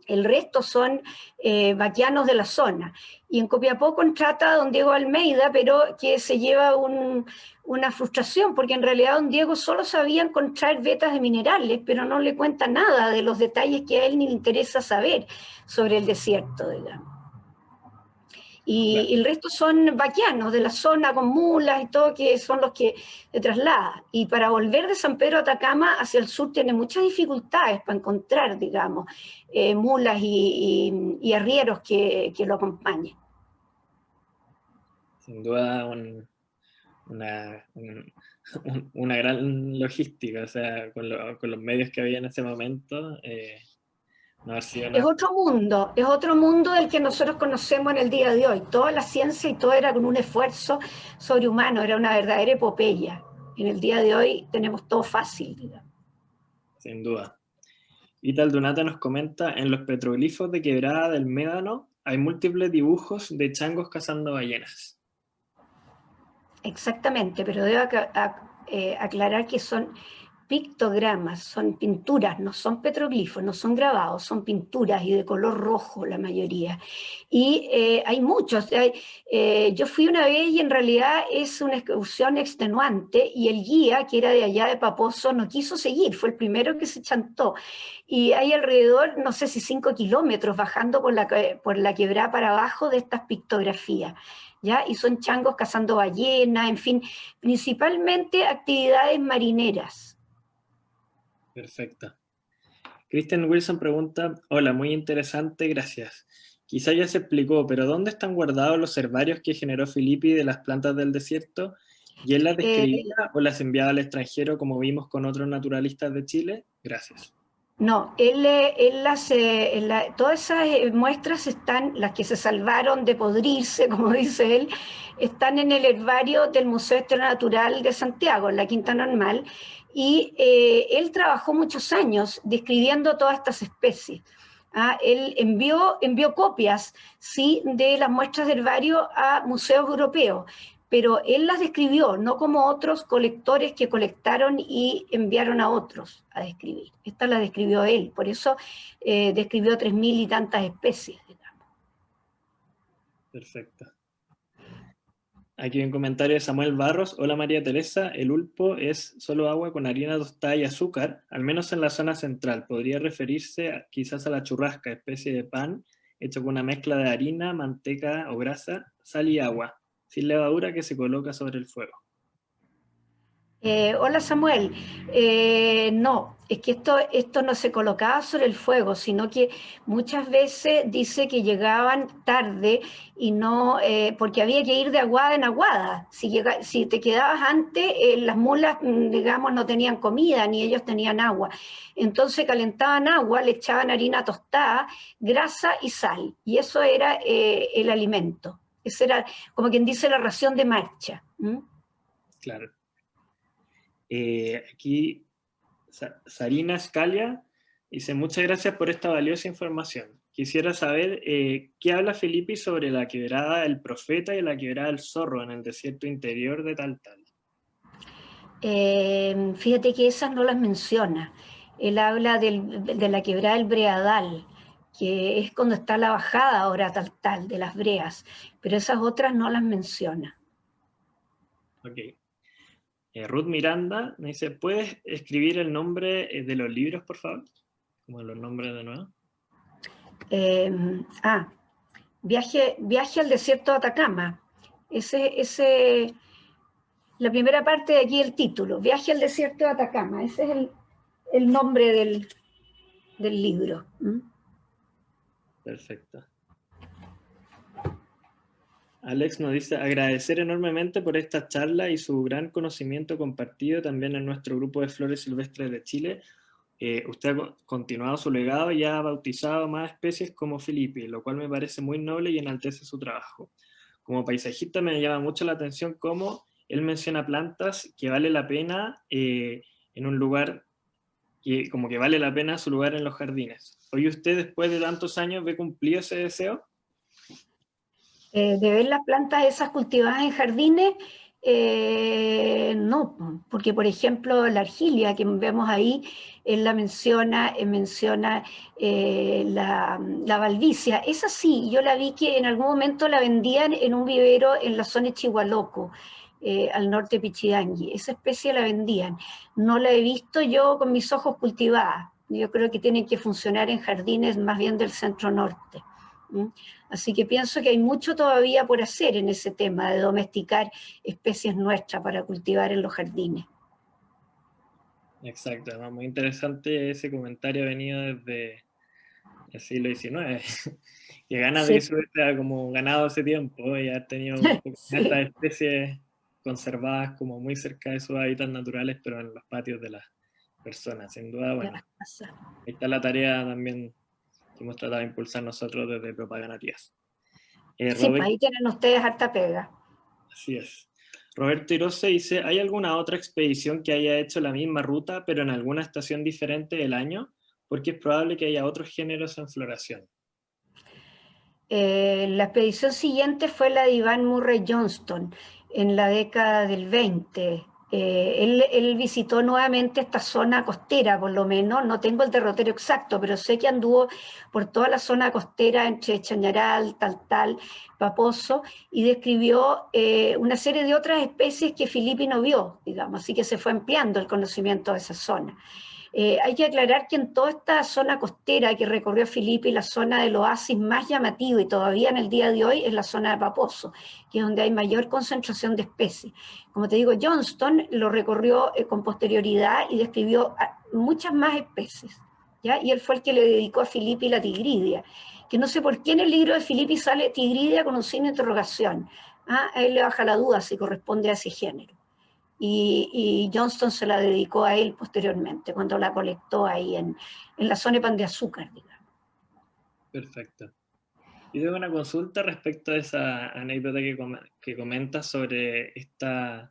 El resto son vaquianos de la zona. Y en Copiapó contrata a don Diego Almeida, pero que se lleva una frustración, porque en realidad don Diego solo sabía encontrar vetas de minerales, pero no le cuenta nada de los detalles que a él ni le interesa saber sobre el desierto, digamos. Y el resto son vaquianos de la zona con mulas y todo, que son los que se trasladan. Y para volver de San Pedro a Atacama hacia el sur tiene muchas dificultades para encontrar, digamos, mulas y arrieros que lo acompañen. Sin duda una gran logística, o sea, con los medios que había en ese momento, no ha sido nada. Es otro mundo del que nosotros conocemos en el día de hoy. Toda la ciencia y todo era con un esfuerzo sobrehumano, era una verdadera epopeya. En el día de hoy tenemos todo fácil, digamos. Sin duda. Ital Donata nos comenta, en los petroglifos de Quebrada del Médano hay múltiples dibujos de changos cazando ballenas. Exactamente, pero debo aclarar que son pictogramas, son pinturas, no son petroglifos, no son grabados, son pinturas y de color rojo la mayoría. Y hay muchos. Yo fui una vez y en realidad es una excursión extenuante, y el guía, que era de allá de Paposo, no quiso seguir, fue el primero que se chantó. Y hay alrededor, no sé si 5 kilómetros bajando por la quebrada para abajo de estas pictografías. ¿Ya? Y son changos cazando ballenas, en fin, principalmente actividades marineras. Perfecto. Christian Wilson pregunta, hola, muy interesante, gracias. Quizá ya se explicó, pero ¿dónde están guardados los herbarios que generó Filippi de las plantas del desierto? ¿Y él las describía o las enviaba al extranjero como vimos con otros naturalistas de Chile? Gracias. No, todas esas muestras están, las que se salvaron de podrirse, como dice él, están en el herbario del Museo de Historia Natural de Santiago, en la Quinta Normal, y él trabajó muchos años describiendo todas estas especies. Él envió copias, sí, de las muestras de herbario a museos europeos, pero él las describió, no como otros colectores que colectaron y enviaron a otros a describir. Esta la describió él, por eso describió 3000 y tantas especies, digamos. Perfecto. Aquí hay un comentario de Samuel Barros. Hola María Teresa, el ulpo es solo agua con harina tostada y azúcar, al menos en la zona central. Podría referirse quizás a la churrasca, especie de pan hecho con una mezcla de harina, manteca o grasa, sal y agua, sin levadura, que se coloca sobre el fuego. Hola Samuel. No, es que esto no se colocaba sobre el fuego, sino que muchas veces dice que llegaban tarde y no, porque había que ir de aguada en aguada. Si te quedabas antes, las mulas, digamos, no tenían comida ni ellos tenían agua. Entonces calentaban agua, le echaban harina tostada, grasa y sal, y eso era el alimento. Esa era, como quien dice, la ración de marcha. ¿Mm? Claro. Aquí Sarina Scalia dice, muchas gracias por esta valiosa información. Quisiera saber qué habla Filippi sobre la quebrada del Profeta y la quebrada del Zorro en el desierto interior de Taltal. Fíjate que esas no las menciona. Él habla de la quebrada del Breadal, que es cuando está la bajada ahora tal, de las breas, pero esas otras no las menciona. Ok. Ruth Miranda me dice, ¿puedes escribir el nombre de los libros, por favor? Como los nombres de nuevo. Eh, ah, viaje al desierto de Atacama. Ese, la primera parte de aquí el título, Viaje al desierto de Atacama. Ese es el nombre del libro. ¿Mm? Perfecto. Alex nos dice, agradecer enormemente por esta charla y su gran conocimiento compartido también en nuestro grupo de flores silvestres de Chile. Usted ha continuado su legado y ha bautizado más especies como Filippi, lo cual me parece muy noble y enaltece su trabajo. Como paisajista me llama mucho la atención cómo él menciona plantas que vale la pena en un lugar, que como que vale la pena su lugar en los jardines. ¿Hoy usted, después de tantos años, ve cumplido ese deseo? De ver las plantas esas cultivadas en jardines, no, porque por ejemplo la argilia que vemos ahí, él la menciona la balbicia, esa sí, yo la vi que en algún momento la vendían en un vivero en la zona de Chihualoco, al norte de Pichidangui, esa especie la vendían, no la he visto yo con mis ojos cultivada, yo creo que tienen que funcionar en jardines más bien del centro norte. ¿Mm? Así que pienso que hay mucho todavía por hacer en ese tema de domesticar especies nuestras para cultivar en los jardines. Exacto, además muy interesante ese comentario venido desde el siglo XIX. Que ganas de Sí, que su ha como ganado ese tiempo y ha tenido un poco sí, estas especies conservadas como muy cerca de sus hábitats naturales, pero en los patios de las personas. Sin duda, de bueno, las casas. ahí está la tarea también que hemos tratado de impulsar nosotros desde Propaganda Tías. Sí, pues Robert, ahí tienen ustedes harta pega. así es. Roberto Hirose dice, ¿hay alguna otra expedición que haya hecho la misma ruta, pero en alguna estación diferente del año? Porque es probable que haya otros géneros en floración. La expedición siguiente fue la de Iván Murray Johnston en la década del 20. Él visitó nuevamente esta zona costera, por lo menos, no tengo el derrotero exacto, pero sé que anduvo por toda la zona costera entre Chañaral, Taltal, Paposo, y describió una serie de otras especies que Filippi no vio, digamos, así que se fue ampliando el conocimiento de esa zona. Hay que aclarar que en toda esta zona costera que recorrió Filipe, la zona del oasis más llamativo y todavía en el día de hoy es la zona de Paposo, que es donde hay mayor concentración de especies. Como te digo, Johnston lo recorrió con posterioridad y describió muchas más especies. ¿Ya? Y él fue el que le dedicó a Filipe la tigridia, que no sé por qué en el libro de Filipe sale tigridia con un signo de interrogación. A él le baja la duda si corresponde a ese género y Johnston se la dedicó a él posteriormente, cuando la colectó ahí en la zona de Pan de Azúcar, digamos. Perfecto. Y tengo una consulta respecto a esa anécdota que comentas sobre esta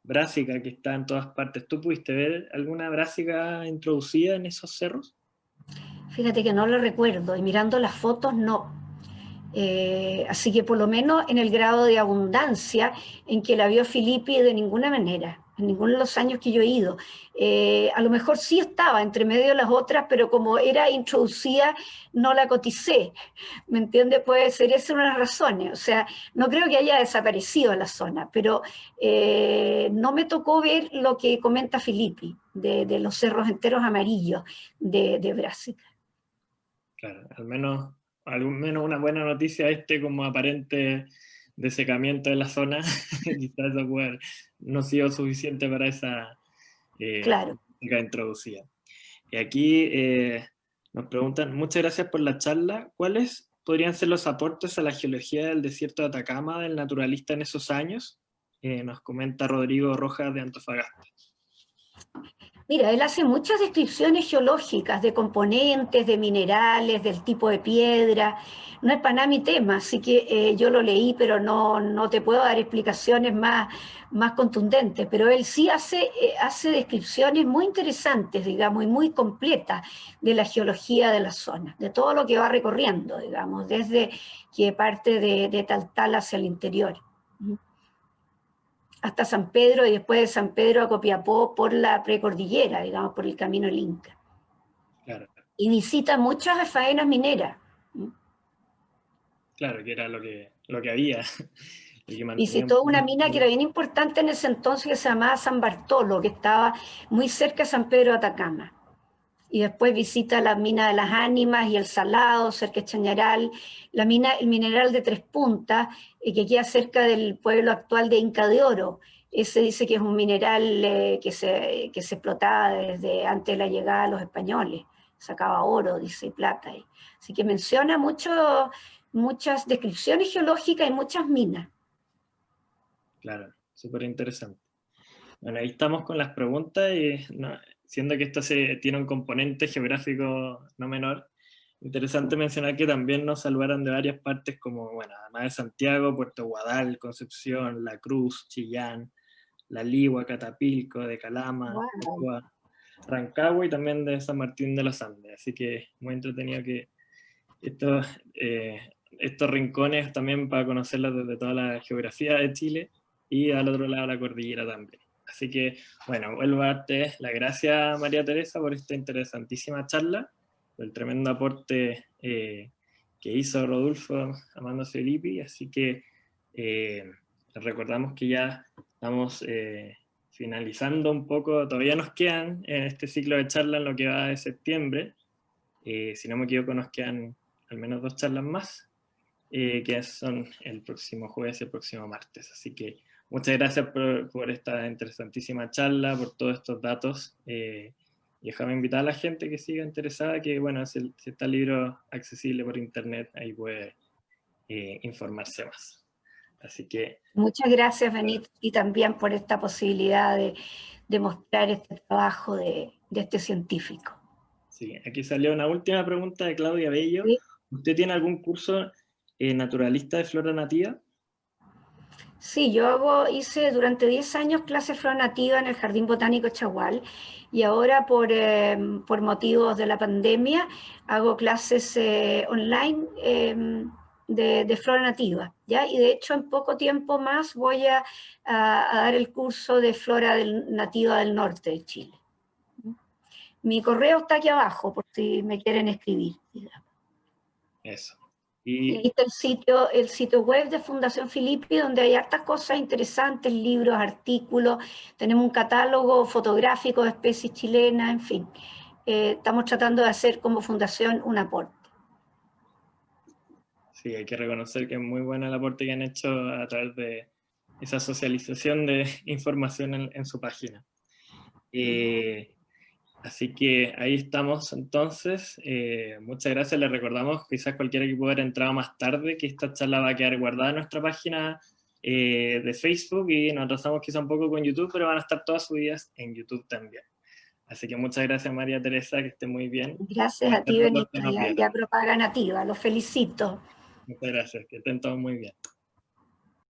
brásica que está en todas partes. ¿Tú pudiste ver alguna brásica introducida en esos cerros? Fíjate que no lo recuerdo y mirando las fotos no. Así que por lo menos en el grado de abundancia en que la vio Filippi de ninguna manera, en ninguno de los años que yo he ido. A lo mejor sí estaba entre medio de las otras, pero como era introducida, no la coticé. ¿Me entiendes? Puede ser esa una de las razones. O sea, no creo que haya desaparecido la zona, pero no me tocó ver lo que comenta Filippi de los cerros enteros amarillos de Brasil. Claro, al menos una buena noticia como aparente desecamiento de la zona, quizás eso puede haber no sido suficiente para esa Claro. técnica introducida. Y aquí nos preguntan, muchas gracias por la charla, ¿cuáles podrían ser los aportes a la geología del desierto de Atacama del naturalista en esos años? Nos comenta Rodrigo Rojas de Antofagasta. Mira, él hace muchas descripciones geológicas de componentes, de minerales, del tipo de piedra. No es para nada mi tema, así que yo lo leí, pero no te puedo dar explicaciones más contundentes. Pero él sí hace descripciones muy interesantes, digamos, y muy completas de la geología de la zona, de todo lo que va recorriendo, digamos, desde que parte de Taltal hacia el interior hasta San Pedro y después de San Pedro a Copiapó por la precordillera, digamos, por el camino del Inca. Claro. Y visita muchas faenas mineras. Claro, que era lo que había. Y que Visitó una mina que era bien importante en ese entonces que se llamaba San Bartolo, que estaba muy cerca de San Pedro de Atacama. Y después visita la mina de las Ánimas y el Salado, cerca de Chañaral, la mina, el mineral de Tres Puntas, que queda cerca del pueblo actual de Inca de Oro. Ese dice que es un mineral que se explotaba desde antes de la llegada de los españoles. Sacaba oro, dice, y plata. Así que menciona muchas descripciones geológicas y muchas minas. Claro, súper interesante. Bueno, ahí estamos con las preguntas y siendo que esto tiene un componente geográfico no menor, interesante mencionar que también nos saludaron de varias partes como, bueno, además de Santiago, Puerto Guadal, Concepción, La Cruz, Chillán, La Ligua, Catapilco, de Calama, Wow. Rancagua y también de San Martín de los Andes. Así que muy entretenido que estos rincones también para conocerlos desde toda la geografía de Chile y al otro lado la cordillera también. Así que, bueno, vuelvo a darte las gracias, María Teresa, por esta interesantísima charla, por el tremendo aporte que hizo Rodolfo Amando Filippi. Así que recordamos que ya estamos finalizando un poco, todavía nos quedan en este ciclo de charla en lo que va de septiembre. Si no me equivoco, nos quedan al menos 2 charlas más, que son el próximo jueves y el próximo martes. Así que muchas gracias por esta interesantísima charla, por todos estos datos. Y déjame invitar a la gente que siga interesada, que bueno, si está el libro accesible por internet, ahí puede informarse más. Así que... Muchas gracias, Benito, y también por esta posibilidad de mostrar este trabajo de este científico. Sí, aquí salió una última pregunta de Claudia Bello. ¿Sí? ¿Usted tiene algún curso naturalista de flora nativa? Sí, yo hice durante 10 años clase flora nativa en el Jardín Botánico Chagual y ahora por motivos de la pandemia hago clases online de flora nativa, ¿ya? Y de hecho en poco tiempo más voy a dar el curso de flora nativa del norte de Chile. Mi correo está aquí abajo por si me quieren escribir. Eso. Y ahí está el sitio web de Fundación Filippi, donde hay hartas cosas interesantes, libros, artículos, tenemos un catálogo fotográfico de especies chilenas, en fin. Estamos tratando de hacer como fundación un aporte. Sí, hay que reconocer que es muy bueno el aporte que han hecho a través de esa socialización de información en su página. Así que ahí estamos entonces. Muchas gracias. Les recordamos, quizás cualquiera que pueda haber entrado más tarde, que esta charla va a quedar guardada en nuestra página de Facebook y nos atrasamos quizá un poco con YouTube, pero van a estar todas subidas en YouTube también. Así que muchas gracias, María Teresa, que esté muy bien. Gracias a ti, Benito, No y a Propaga Nativa. Los felicito. Muchas gracias, que estén todos muy bien.